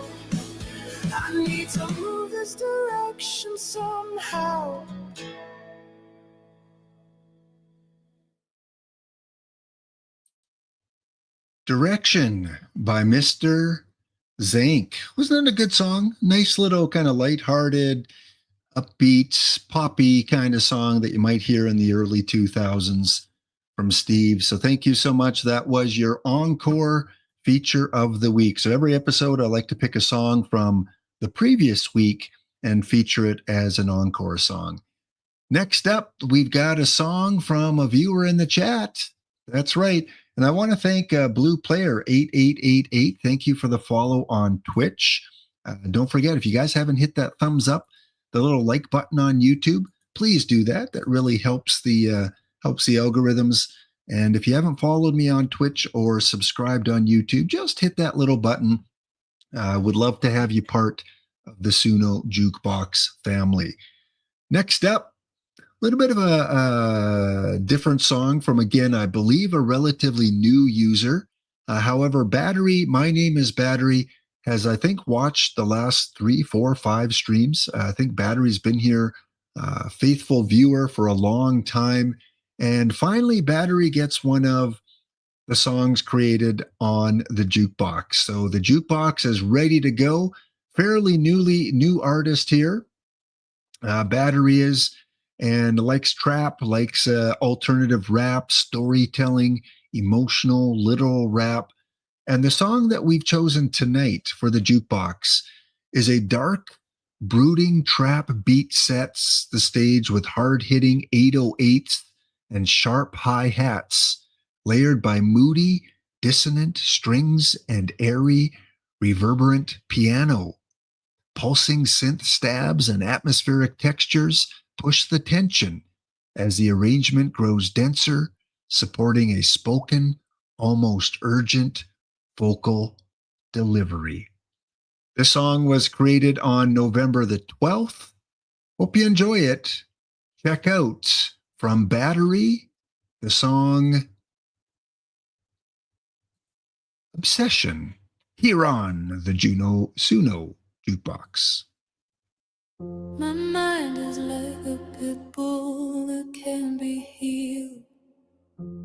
I need to move this direction somehow. Direction by Mr. Zink. Wasn't that a good song? Nice little kind of lighthearted, upbeat, poppy kind of song that you might hear in the early 2000s from Steve. So thank you so much. That was your encore feature of the week. So every episode, I like to pick a song from the previous week and feature it as an encore song. Next up, we've got a song from a viewer in the chat. That's right. And I want to thank Blue Player 8888. Thank you for the follow on Twitch. Don't forget, if you guys haven't hit that thumbs up, the little like button on YouTube, please do that. That really helps the algorithms. And if you haven't followed me on Twitch or subscribed on YouTube, just hit that little button. Would love to have you part of the Suno Jukebox family. Next up, a little bit of a different song from, again, I believe a relatively new user. However, Battery, my name is Battery, has, I think, watched the last 3, 4, 5 streams. I think Battery's been here, faithful viewer for a long time. And finally, Battery gets one of the songs created on the Jukebox. So the Jukebox is ready to go. Fairly new artist here. Battery is, and likes trap, likes alternative rap, storytelling, emotional, literal rap. And the song that we've chosen tonight for the Jukebox is a dark, brooding trap beat sets the stage with hard-hitting 808s and sharp hi-hats, layered by moody, dissonant strings and airy, reverberant piano. Pulsing synth stabs and atmospheric textures push the tension as the arrangement grows denser, supporting a spoken, almost urgent vocal delivery. This song was created on November the 12th. Hope you enjoy it. Check out from Battery the song Obsession here on the Suno Jukebox. My mind is like a pit bull that can't be healed.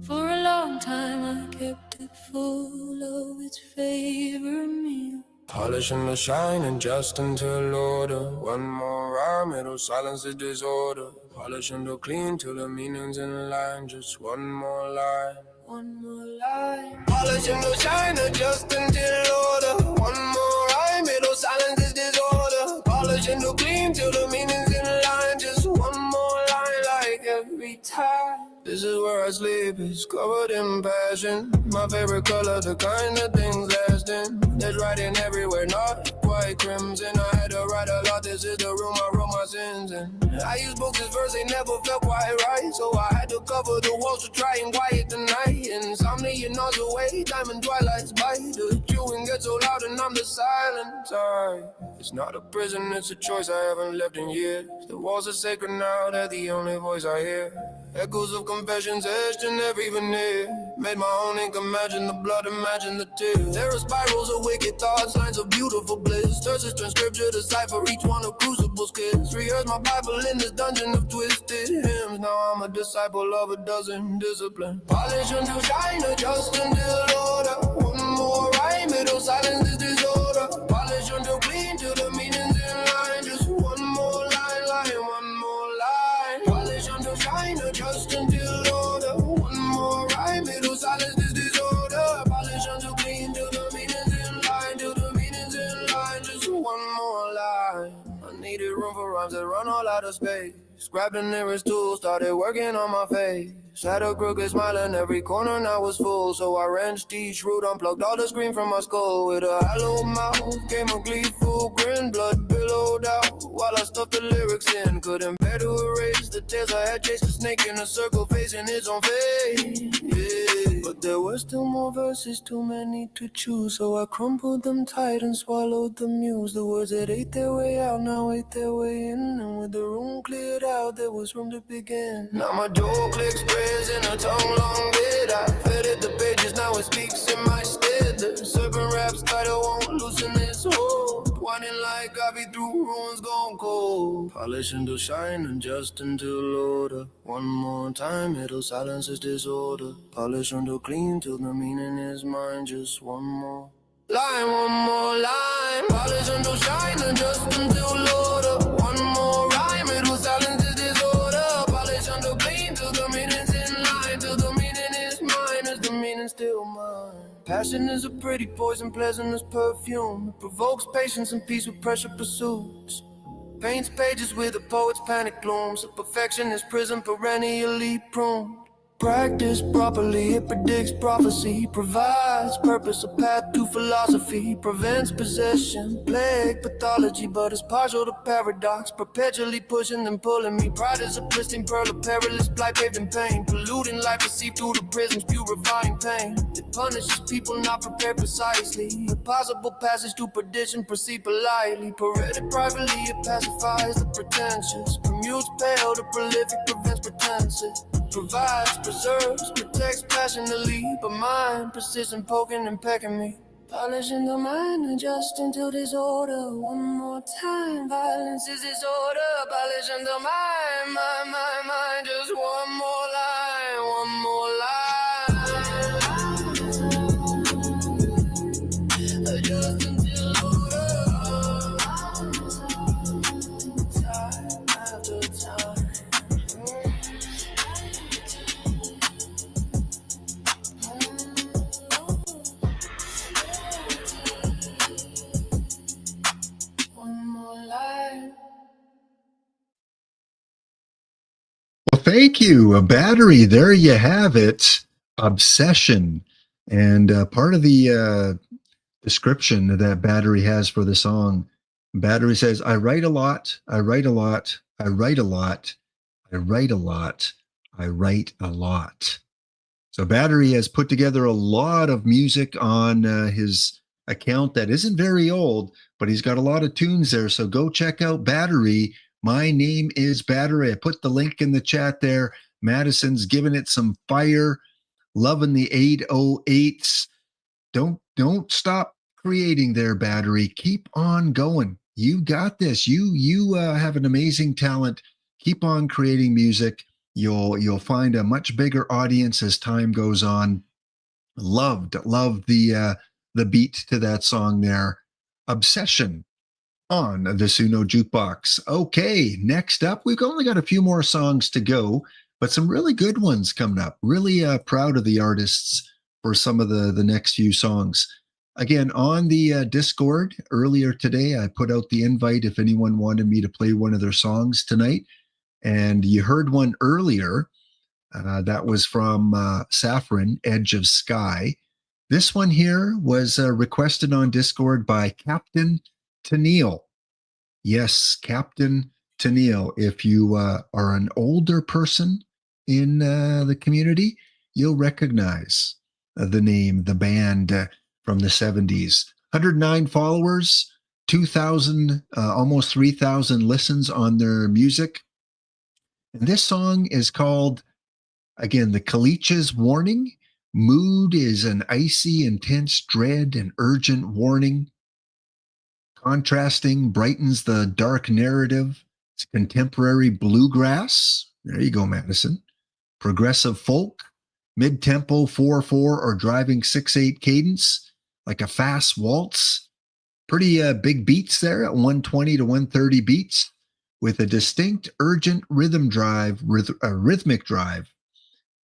For a long time I kept it full of its favorite meal. Polishing the shine and just until order. One more rhyme, it'll silence the disorder. Polishing the clean till the meaning's in line. Just one more line. One more line. Polishing the shine and just until order. One more rhyme, it'll silence this disorder. Polishing the clean till the meaning's in line. Just one more line like every time. This is where I sleep, it's covered in passion. My favorite color, the kind of things lasting. There's writing everywhere, not quite crimson. I had to write a lot, this is the room I wrote my sins in. I used books as verse, they never felt quite right. So I had to cover the walls to try and quiet the night. Insomnia gnaws away, time and twilight's bite. The chewing gets so loud and I'm the silent type. It's not a prison, it's a choice I haven't left in years. The walls are sacred now, they're the only voice I hear. Echoes of confessions etched in every veneer. Made my own ink, imagine the blood, imagine the tears. There are spirals of wicked thoughts, lines of beautiful bliss. Thirst in scripture, decipher each one of crucible's kiss. Rehearse my Bible in this dungeon of twisted hymns. Now I'm a disciple of a dozen disciplines. Polish until shine, adjust until order. One more rhyme, it'll silence this disorder. Polish until clean, till the meaning's in line. Just one more line, one more line. Polish until shine, adjust until order. One more rhyme, it'll silence this disorder. Polish until clean, till the meaning's in line. Till the meaning's in line, just one more line. I needed room for rhymes that run all out of space. Grabbed the nearest tool, started working on my face. Had a crooked smile and every corner now was full. So I wrenched each root, unplugged all the screen from my skull. With a hollow mouth came a gleeful grin. Blood billowed out while I stuffed the lyrics in. Couldn't bear to erase the tales I had chased. A snake in a circle facing its own fate, yeah. But there were still more verses, too many to choose. So I crumpled them tight and swallowed the muse. The words that ate their way out now ate their way in. And with the room cleared out, there was room to begin. Now my jaw clicks prayers in a tongue long bit. I fed it the pages, now it speaks in my stead. The serpent raps tight, I won't loosen this hold. Whining like coffee through ruins gone cold. Polish until shine and just until order. One more time, it'll silence this disorder. Polish until clean till the meaning is mine. Just one more line, one more line. Polish until shine and just until order. One more rhyme, it'll silence this disorder. Polish until clean till the meaning's in line. Till the meaning is mine, is the meaning still mine. Passion is a pretty poison, pleasant as perfume. It provokes patience and peace with pressure pursuits. Paints pages with a poet's panic glooms. A perfectionist prison perennially pruned. Practice properly, it predicts prophecy. Provides purpose, a path to philosophy. Prevents possession, plague pathology. But it's partial to paradox, perpetually pushing and pulling me. Pride is a pristine pearl of perilous blight paved in pain. Polluting life received through the prisms, purifying pain. It punishes people not prepared precisely. A possible passage to perdition, proceed politely. Paraded privately, it pacifies the pretentious. Commutes pale, the prolific prevents pretenses. Provides, preserves, protects passionately, but mind persistent poking and pecking me. Polishing the mind, adjusting to disorder. One more time, violence is disorder. Polishing the mind, mind, just one more line, one more line. Adjusting to order. Time after time. Well, thank you. A battery. There you have it. Obsession. And part of the description that Battery has for the song, Battery says, I write a lot, I write a lot, I write a lot, I write a lot, I write a lot. So Battery has put together a lot of music on his account that isn't very old, but he's got a lot of tunes there. So go check out Battery. My name is Battery. I put the link in the chat there. Madison's giving it some fire, loving the 808s. Don't stop creating there, Battery. Keep on going. You got this. You have an amazing talent. Keep on creating music. You'll find a much bigger audience as time goes on. Loved the beat to that song there. Obsession on the Suno Jukebox. Okay, next up, we've only got a few more songs to go, but some really good ones coming up. Really proud of the artists for some of the next few songs. Again, on the Discord earlier today, I put out the invite if anyone wanted me to play one of their songs tonight. And you heard one earlier. That was from Saffron, Edge of Sky. This one here was requested on Discord by Captain Tennille. Yes, Captain Tennille. If you are an older person in the community, you'll recognize the name, the band from the 70s. 109 followers, 2,000, almost 3,000 listens on their music. And this song is called, again, The Kalich's Warning. Mood is an icy, intense dread and urgent warning. Contrasting brightens the dark narrative. It's contemporary bluegrass. There you go, Madison. Progressive folk, mid-tempo 4/4 or driving 6/8 cadence, like a fast waltz. Pretty big beats there at 120 to 130 beats, with a distinct, urgent rhythmic drive.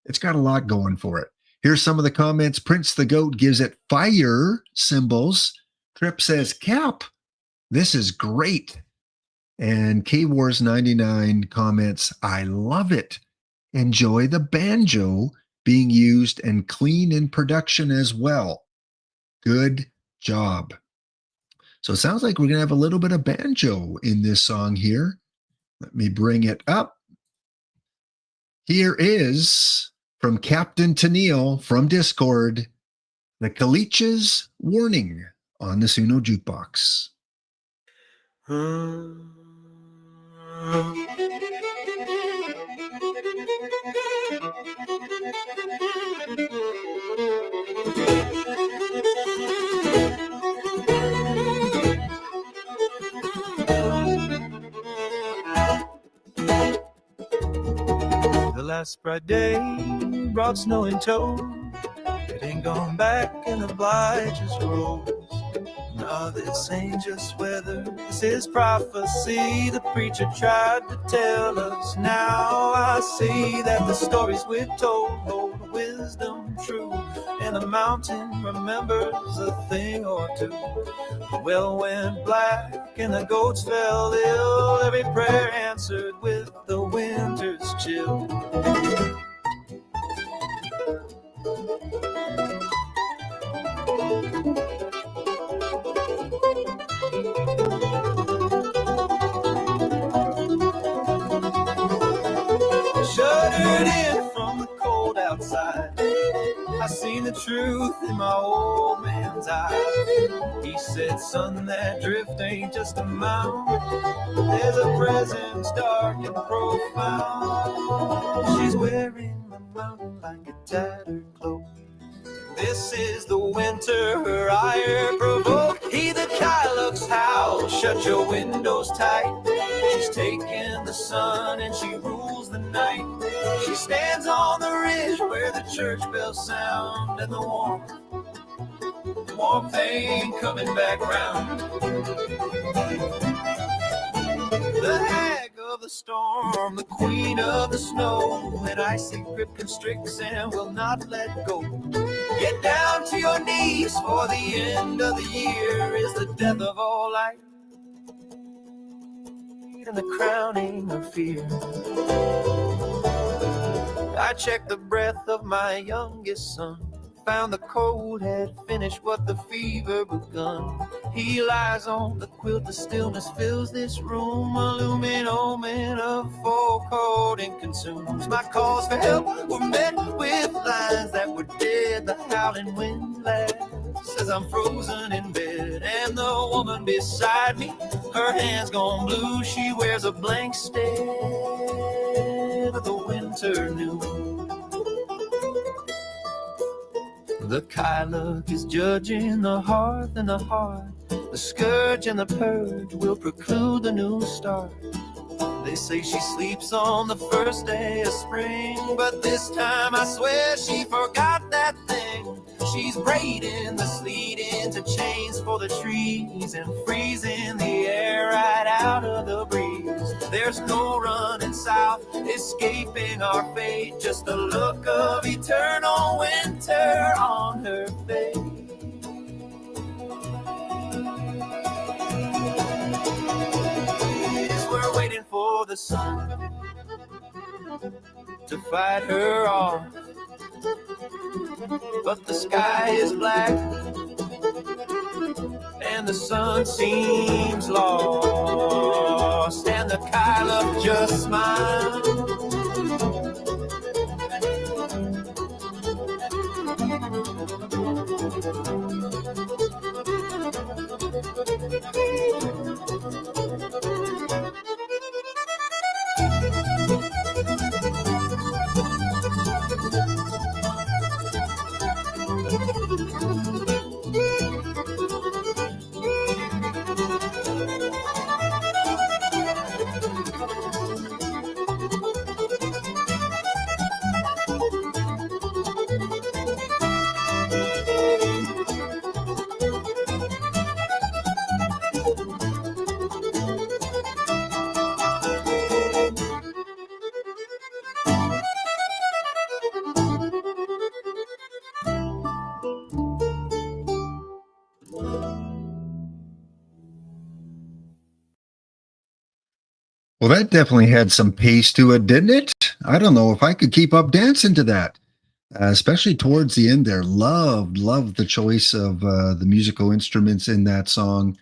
It's got a lot going for it. Here's some of the comments. Prince the Goat gives it fire symbols. Trip says, Cap, this is great. And K-Wars99 comments, I love it. Enjoy the banjo being used and clean in production as well. Good job. So it sounds like we're going to have a little bit of banjo in this song here. Let me bring it up. Here is from Captain Tennille from Discord, The Kalich's Warning on the Suno Jukebox. The last bright day brought snow in tow. It ain't gone back in the blight just rose. No, this ain't just weather, this is prophecy. The preacher tried to tell us. Now I see that the stories we're told hold wisdom true. And the mountain remembers a thing or two. The well went black and the goats fell ill. Every prayer answered with the winter's chill. Shuddered in from the cold outside. I seen the truth in my old man's eyes. He said, son, that drift ain't just a mound. There's a presence dark and profound. She's wearing my mountain like a tattered cloak. This is the winter her ire provoke. He the Kylox howl, shut your windows tight. She's taking the sun and she rules the night. She stands on the ridge where the church bells sound. And the warmth ain't coming back round. The hag of the storm, the queen of the snow, an icy grip constricts and will not let go. Get down to your knees, for the end of the year is the death of all light and the crowning of fear. I checked the breath of my youngest son, found the cold had finished what the fever begun. He lies on the quilt, the stillness fills this room, a looming omen of foreboding consumes. My calls for help were met with lines that were dead. The howling wind laughs as I'm frozen in bed, and the woman beside me, her hands gone blue. She wears a blank stare of the winter noon. The Kylock is judging the hearth and the heart. The scourge and the purge will preclude the new start. They say she sleeps on the first day of spring, but this time I swear she forgot that thing. She's braiding the sleet into chains for the trees and freezing the air right out of the breeze. There's no running south, escaping our fate, just the look of eternal winter on her face. We're waiting for the sun to fight her off, but the sky is black and the sun seems lost, and the Kylock just smiles. Well, that definitely had some pace to it, didn't it? I don't know if I could keep up dancing to that, especially towards the end there. Loved the choice of the musical instruments in that song.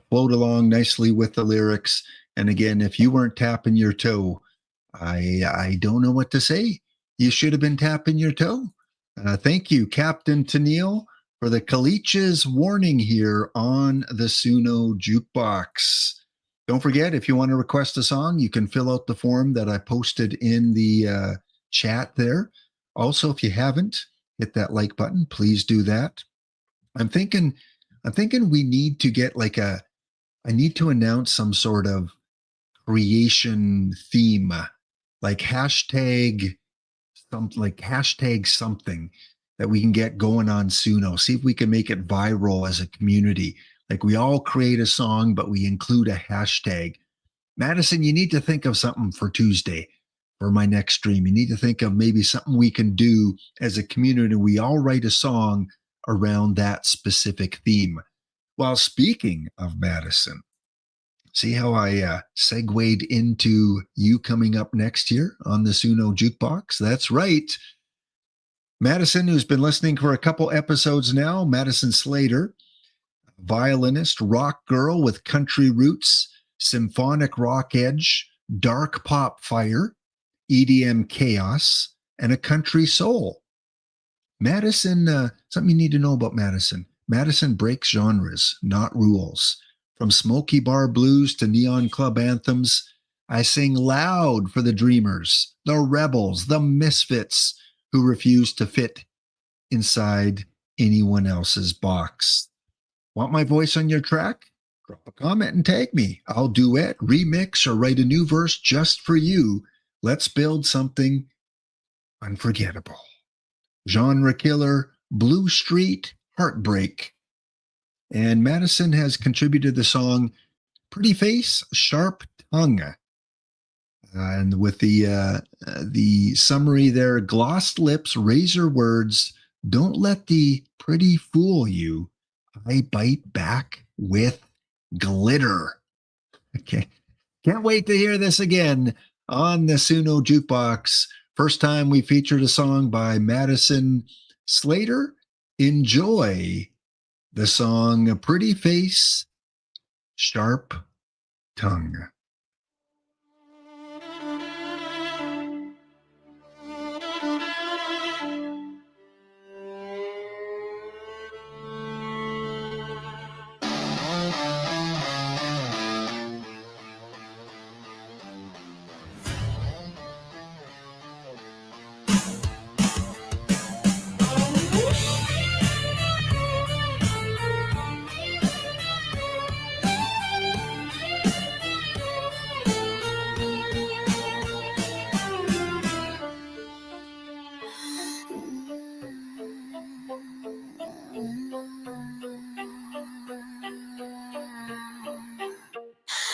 Flowed along nicely with the lyrics. And again, if you weren't tapping your toe, I don't know what to say. You should have been tapping your toe. Thank you, Captain Tennille, for the Kalich's warning here on the Suno Jukebox. Don't forget, if you want to request a song, you can fill out the form that I posted in the chat there. Also, if you haven't, hit that like button. Please do that. I'm thinking we need to get I need to announce some sort of creation theme, like hashtag something that we can get going on Suno. See if we can make it viral as a community. Like we all create a song, but we include a hashtag. Madison, you need to think of something for Tuesday. for my next stream. You need to think of maybe something we can do as a community. We all write a song around that specific theme. Well, speaking of Madison, see how I segued into you coming up next year on the Suno Jukebox? That's right. Madison, who's been listening for a couple episodes now, Madison Slater, violinist, rock girl with country roots, symphonic rock edge, dark pop fire, EDM chaos, and a country soul. Madison, something you need to know about Madison. Madison breaks genres, not rules. From smoky bar blues to neon club anthems, I sing loud for the dreamers, the rebels, the misfits who refuse to fit inside anyone else's box. Want my voice on your track? Drop a comment and tag me. I'll duet, remix, or write a new verse just for you. Let's build something unforgettable. Genre killer, Blue Street, Heartbreak. And Madison has contributed the song Pretty Face, Sharp Tongue. And with the summary there, glossed lips, razor words, don't let the pretty fool you. I bite back with glitter. Okay. Can't wait to hear this again on the Suno Jukebox. First time we featured a song by Madison Slater. Enjoy the song Pretty Face, Sharp Tongue.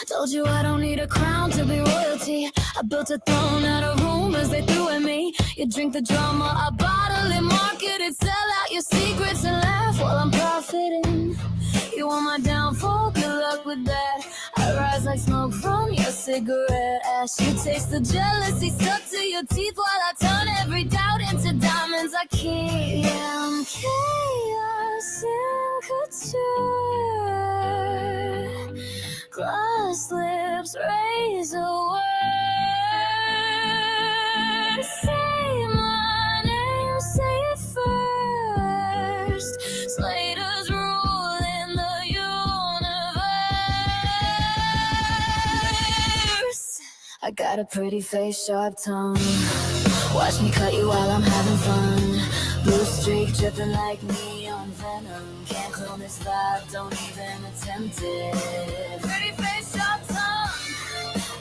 Told you I don't need a crown to be royalty. I built a throne out of rumors they threw at me. You drink the drama, I bottle it, market it, sell out your secrets and laugh while I'm profiting. You want my downfall? Good luck with that. I rise like smoke from your cigarette ash. You taste the jealousy stuck to your teeth while I turn every doubt into diamonds. I keep chaos in couture. Glass lips, razor words. Say my name, say it first. Slater's rule in the universe. I got a pretty face, sharp tongue. Watch me cut you while I'm having fun. Blue streak dripping like neon venom. Can't clone this vibe, don't even attempt it. Pretty face, sharp tongue.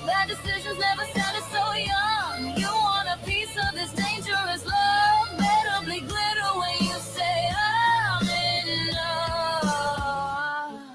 Bad decisions never sounded so young. You want a piece of this dangerous love. Better bleed glitter when you say I'm in love.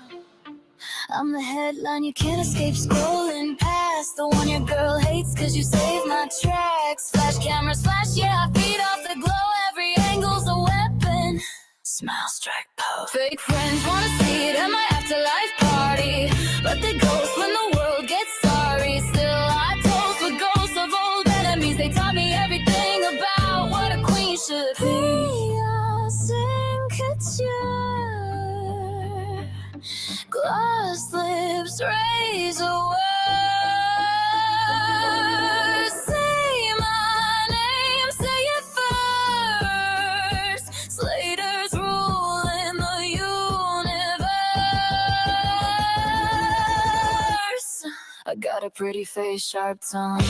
I'm the headline you can't escape scrolling past. The one your girl hates cause you saved my tracks. Flash cameras flash, yeah, I feed off the glow. Every angle's a weapon. Smile, strike, pose. Fake friends wanna see it at my afterlife party, but they ghost when the world gets sorry. Still I toast with ghosts of old enemies. They taught me everything about what a queen should be. Chaos in couture. Glass lips, razor words. Say my name, say it first. Slater's rule in the universe. I got a pretty face, sharp tongue.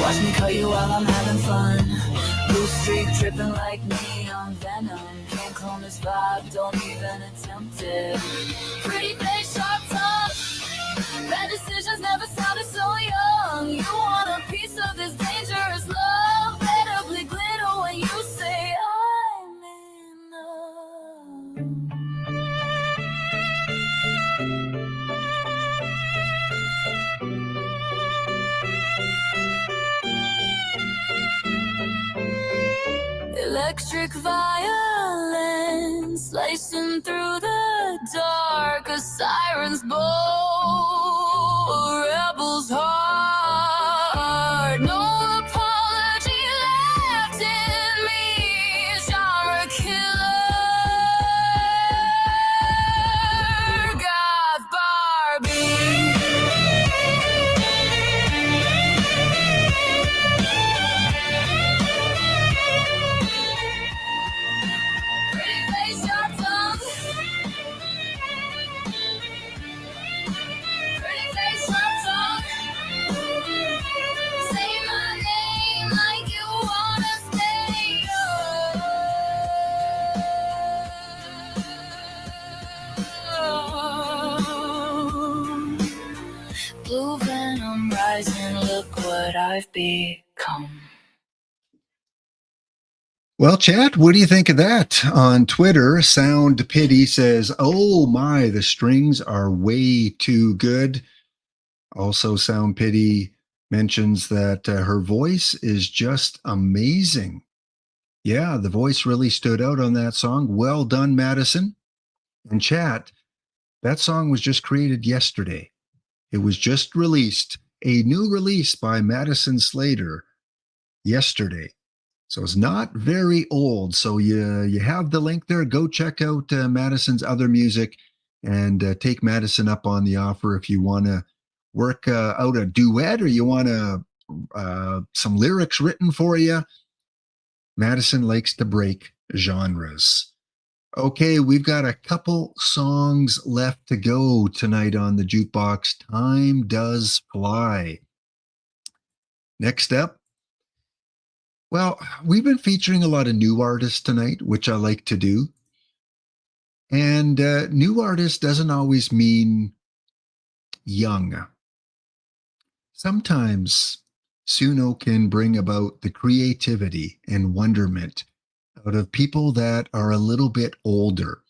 Watch me cut you while I'm having fun. Blue streak dripping like neon venom. Can't clone this vibe, don't even attempt it. Pretty face, sharp tongue. Bad decisions never sounded so young. You want a piece of this dangerous love. Better bleed glitter when you say I'm in love. electric violence slicing through the dark, a siren's bow, a rebel's heart. No apology left in me, genre killer, goth Barbie. Blue venom rising, look what I've become. Well, chat, what do you think of that? On Twitter, Sound Pity says, oh my, the strings are way too good. Also, Sound Pity mentions that her voice is just amazing. Yeah, the voice really stood out on that song. Well done, Madison. And chat, that song was just created yesterday. It was just released, a new release by Madison Slater yesterday. So it's not very old. So you have the link there. Go check out Madison's other music and take Madison up on the offer if you want to work out a duet or you want some lyrics written for you. Madison likes to break genres. Okay, we've got a couple songs left to go tonight on the Jukebox. Time does fly. Next up, well, we've been featuring a lot of new artists tonight, which I like to do. And new artist doesn't always mean young. Sometimes Suno can bring about the creativity and wonderment out of people that are a little bit older.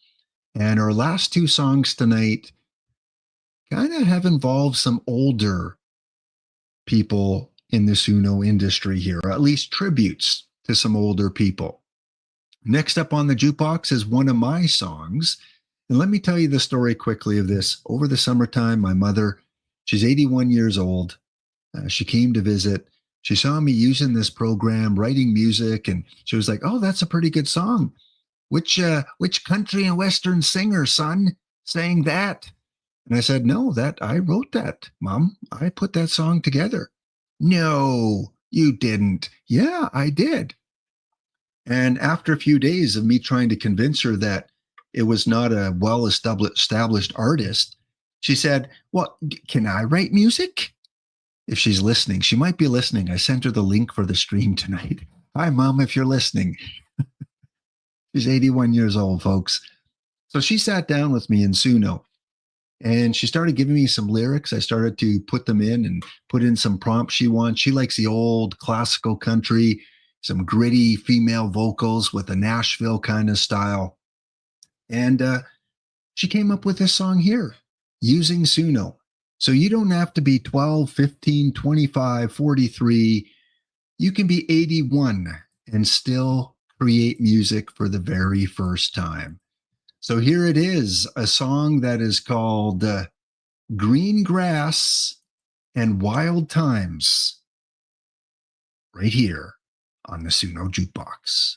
And our last two songs tonight kind of have involved some older people in the Suno industry here, or at least tributes to some older people. Next up on the Jukebox is one of my songs. And let me tell you the story quickly of this. Over the summertime, my mother, she's 81 years old. She came to visit. She saw me using this program, writing music, and she was like, oh, that's a pretty good song. Which country and western singer, son, sang that? And I said, no, I wrote that, Mom. I put that song together. No, you didn't. Yeah, I did. And after a few days of me trying to convince her that it was not a well-established artist, she said, well, can I write music? If she's listening, she might be listening. I sent her the link for the stream tonight. Hi, Mom, if you're listening. She's 81 years old, folks. So she sat down with me in Suno, and she started giving me some lyrics. I started to put them in and put in some prompts she wants. She likes the old classical country, some gritty female vocals with a Nashville kind of style. And she came up with this song here using Suno. So you don't have to be 12, 15, 25, 43. You can be 81 and still create music for the very first time. So here it is, a song that is called Green Grass and Wild Times, right here on the Suno Jukebox.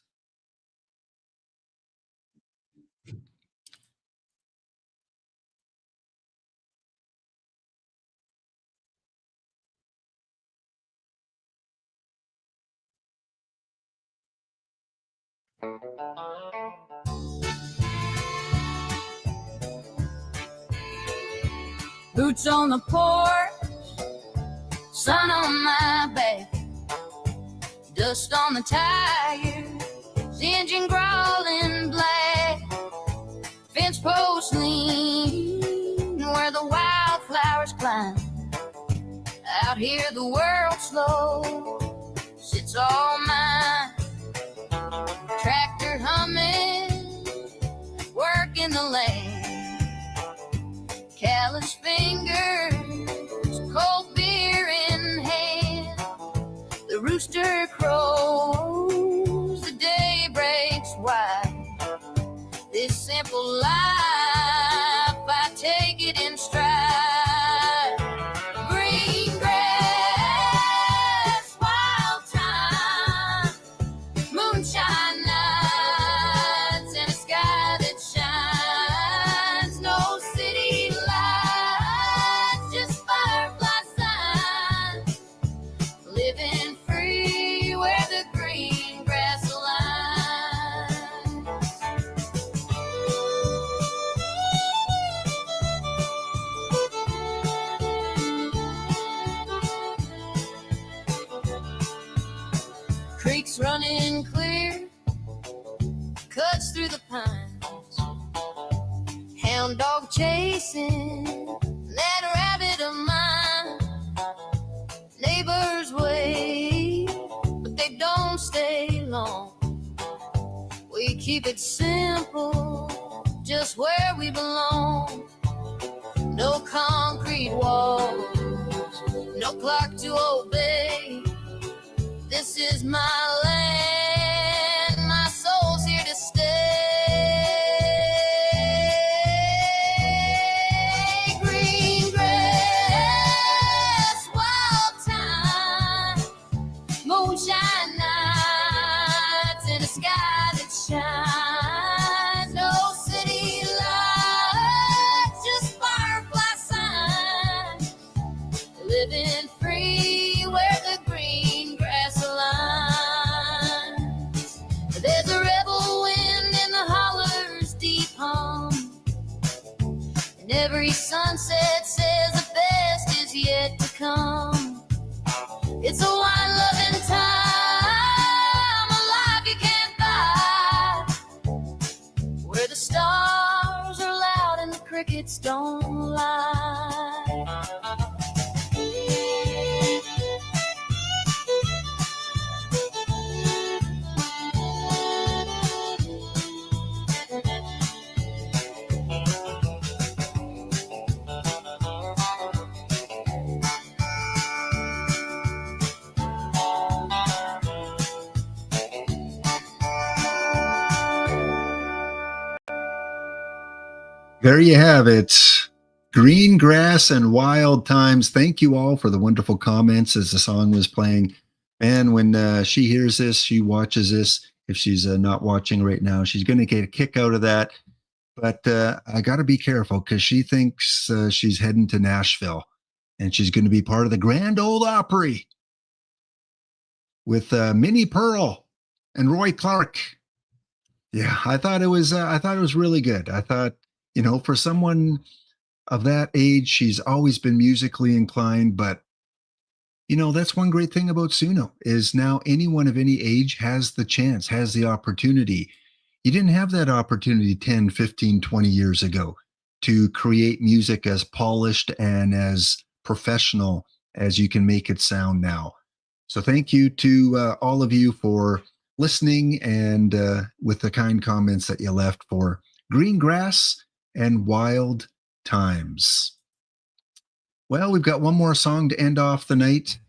Boots on the porch, sun on my back, dust on the tires, engine crawling black, fence post lean where the wildflowers climb. Out here the world slow sits all mine. Tractor humming, working the land. Callous fingers, cold beer in hand. The rooster crows, the day breaks. living free where the green grass aligns. Creeks running clear, cuts through the pines, hound dog chasing that rabbit of mine. Neighbors wait, but they don't stay long. We keep it simple, just where we belong. No concrete walls, no clock to obey. This is my land, my soul's here to stay. Green grass, wild time, moonshine nights in a sky that shines. No city lights, just firefly signs. Living free where the green grass aligns. There's a rebel wind in the hollers deep hum, and every sunset says the best is yet to come. It's a wine-loving time, a life you can't buy, where the stars are loud and the crickets don't lie. There you have it. Green grass and wild times. Thank you all for the wonderful comments as the song was playing. And when she hears this, she watches this. If she's not watching right now, she's going to get a kick out of that. But I got to be careful because she thinks she's heading to Nashville and she's going to be part of the Grand Ole Opry with Minnie Pearl and Roy Clark. Yeah, I thought it was really good. I thought, you know, for someone of that age, she's always been musically inclined. But, you know, that's one great thing about Suno is now anyone of any age has the chance, has the opportunity. You didn't have that opportunity 10, 15, 20 years ago to create music as polished and as professional as you can make it sound now. So thank you to all of you for listening and with the kind comments that you left for Green Grass and Wild Times. Well, we've got one more song to end off the night,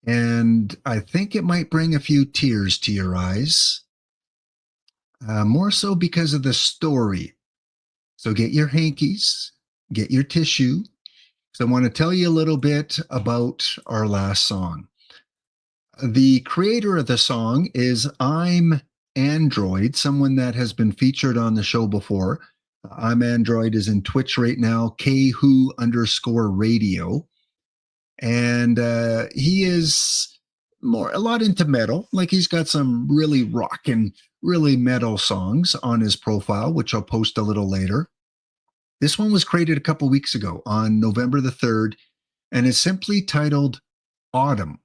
and I think it might bring a few tears to your eyes, more so because of the story. So get your hankies, get your tissue. So I want to tell you a little bit about our last song. The creator of the song is I'm Android, someone that has been featured on the show before. I'm Android is in Twitch right now, KWho_radio. And he is a lot into metal. Like he's got some really rock and really metal songs on his profile, which I'll post a little later. This one was created a couple weeks ago on November the 3rd and is simply titled Autumn.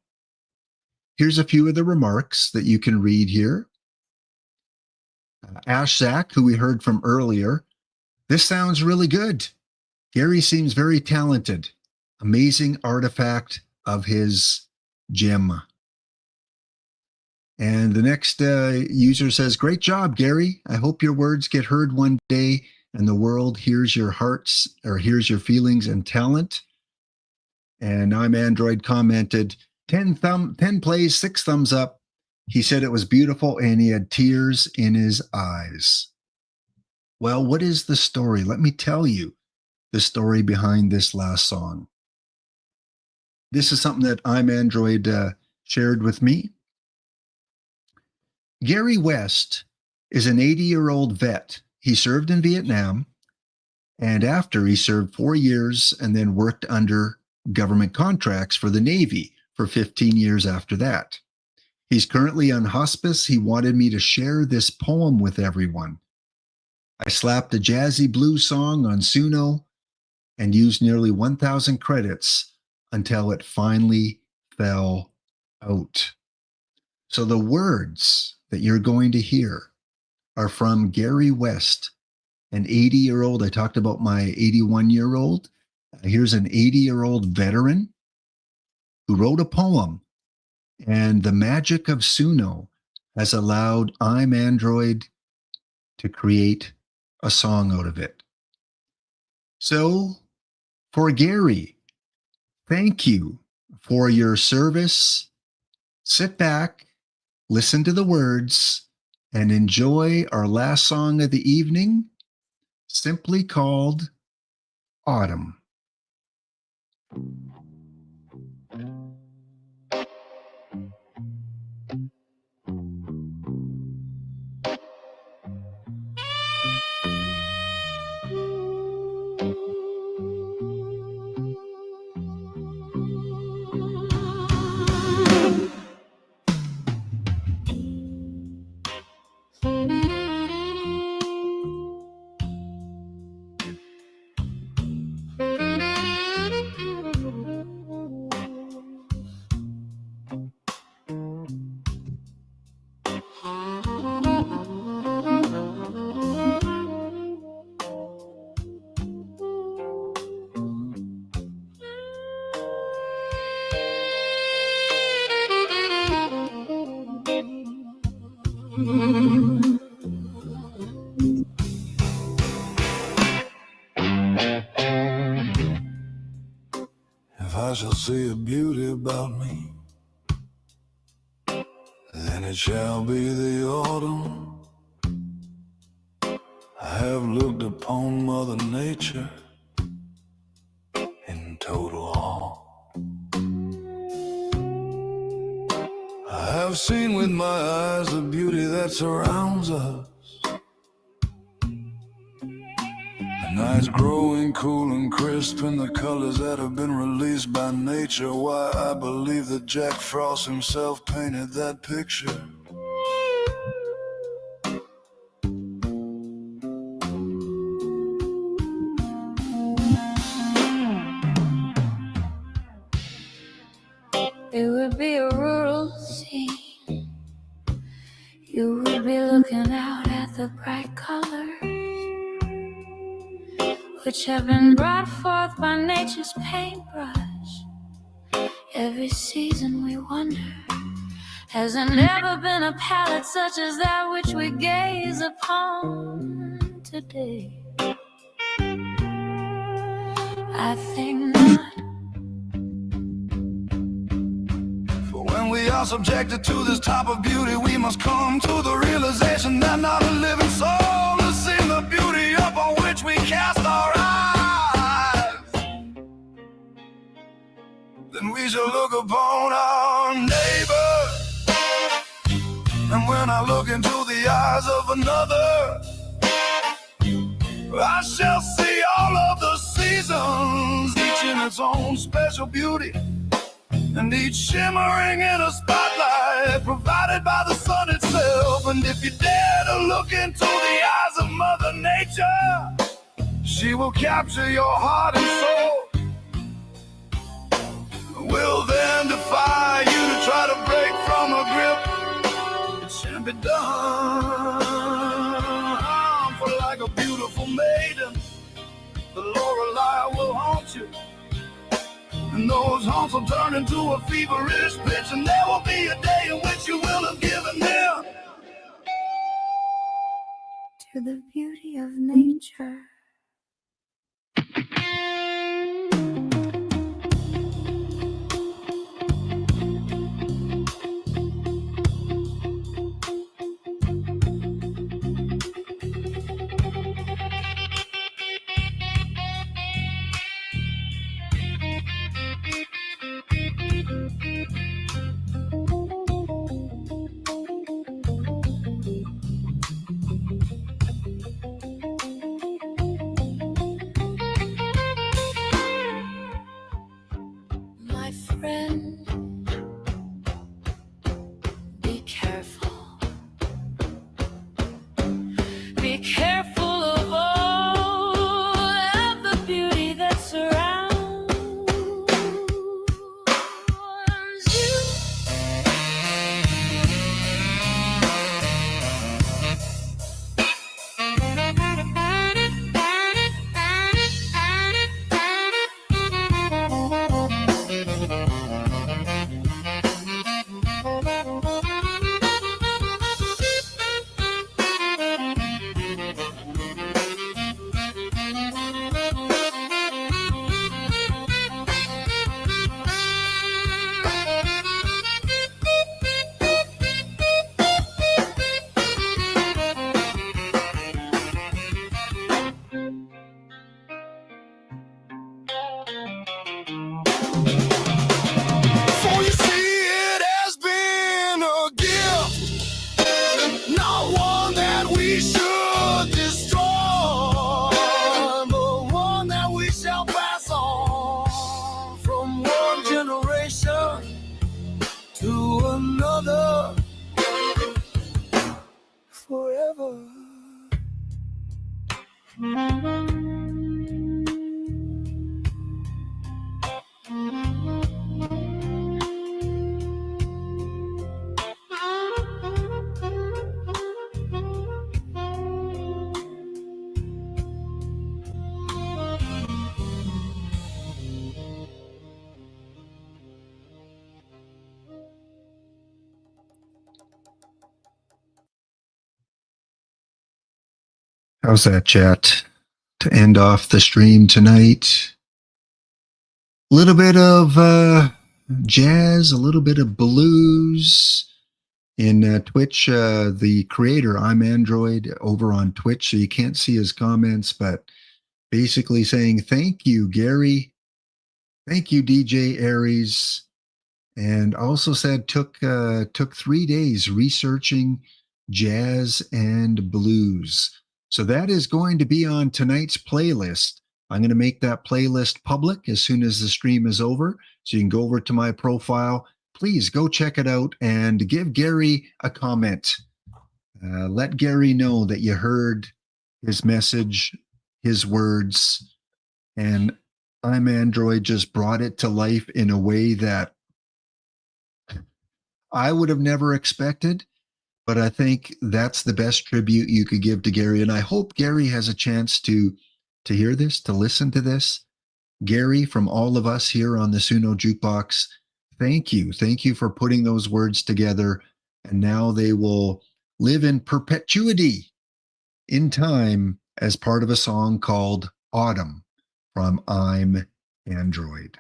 Here's a few of the remarks that you can read here. Ash Zach, who we heard from earlier, this sounds really good. Gary seems very talented. Amazing artifact of his gem. And the next user says, great job, Gary. I hope your words get heard one day and the world hears your hearts or hears your feelings and talent. And I'm Android commented, 10 plays, 6 thumbs up. He said it was beautiful and he had tears in his eyes. Well, what is the story? Let me tell you the story behind this last song. This is something that I'm Android shared with me. Gary West is an 80-year-old vet. He served in Vietnam, and after he served 4 years and then worked under government contracts for the Navy for 15 years after that. He's currently on hospice. He wanted me to share this poem with everyone. I slapped a jazzy blues song on Suno and used nearly 1,000 credits until it finally fell out. So the words that you're going to hear are from Gary West, an 80-year-old. I talked about my 81-year-old. Here's an 80-year-old veteran who wrote a poem, and the magic of Suno has allowed I'm Android to create a song out of it. So for Gary, thank you for your service. Sit back, listen to the words, and enjoy our last song of the evening, simply called Autumn. If I shall see a beauty about me, then it shall be the autumn. I have looked upon Mother Nature in total awe. I have seen with my eyes the beauty that surrounds us. The nights growing cool and crisp in the colors that have been released by nature. Why, I believe that Jack Frost himself painted that picture. It would be a rural scene. You would be looking out at the bright colors, which have been brought forth by nature's paintbrush. Every season we wonder, has there never been a palette such as that which we gaze upon today? I think not. When we are subjected to this type of beauty, we must come to the realization that not a living soul has seen the beauty upon which we cast our eyes. Then we shall look upon our neighbor, and when I look into the eyes of another, I shall see all of the seasons, each in its own special beauty, and each shimmering in a spotlight provided by the sun itself. And if you dare to look into the eyes of Mother Nature, she will capture your heart and soul, will then defy you to try to break from her grip. It shan't be done. For like a beautiful maiden, the Lorelei will haunt you, and those haunts will turn into a feverish pitch, and there will be a day in which you will have given in To the beauty of nature. How's that, chat? To end off the stream tonight, a little bit of jazz, a little bit of blues in Twitch. The creator, I'm Android, over on Twitch, so you can't see his comments, but basically saying thank you, Gary. Thank you, DJ Aries. And also said took 3 days researching jazz and blues. So that is going to be on tonight's playlist. I'm going to make that playlist public as soon as the stream is over. So you can go over to my profile. Please go check it out and give Gary a comment. Let Gary know that you heard his message, his words, and I'm Android just brought it to life in a way that I would have never expected, but I think that's the best tribute you could give to Gary. And I hope Gary has a chance to hear this, to listen to this. Gary, from all of us here on the Suno Jukebox, thank you. Thank you for putting those words together. And now they will live in perpetuity in time as part of a song called Autumn from I'm Android.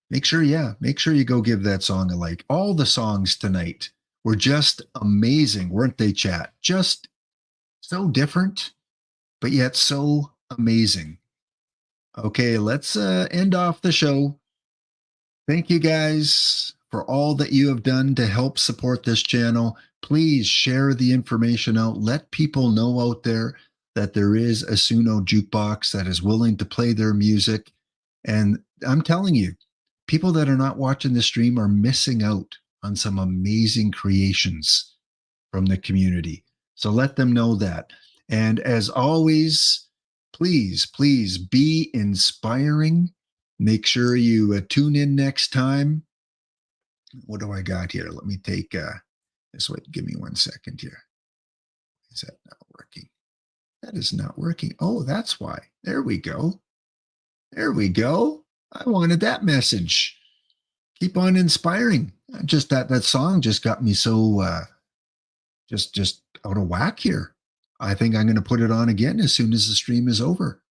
Make sure you go give that song a like. All the songs tonight were just amazing, weren't they, chat? Just so different, but yet so amazing. Okay, let's end off the show. Thank you guys for all that you have done to help support this channel. Please share the information out. Let people know out there that there is a Suno Jukebox that is willing to play their music. And I'm telling you, people that are not watching the stream are missing out on some amazing creations from the community. So let them know that. And as always, please be inspiring. Make sure you tune in next time. What do I got here? Let me take this. Wait, give me 1 second here. Is that not working? That is not working. Oh, that's why. There we go. There we go. I wanted that message. Keep on inspiring. Just that song just got me so just out of whack here. I think I'm going to put it on again as soon as the stream is over.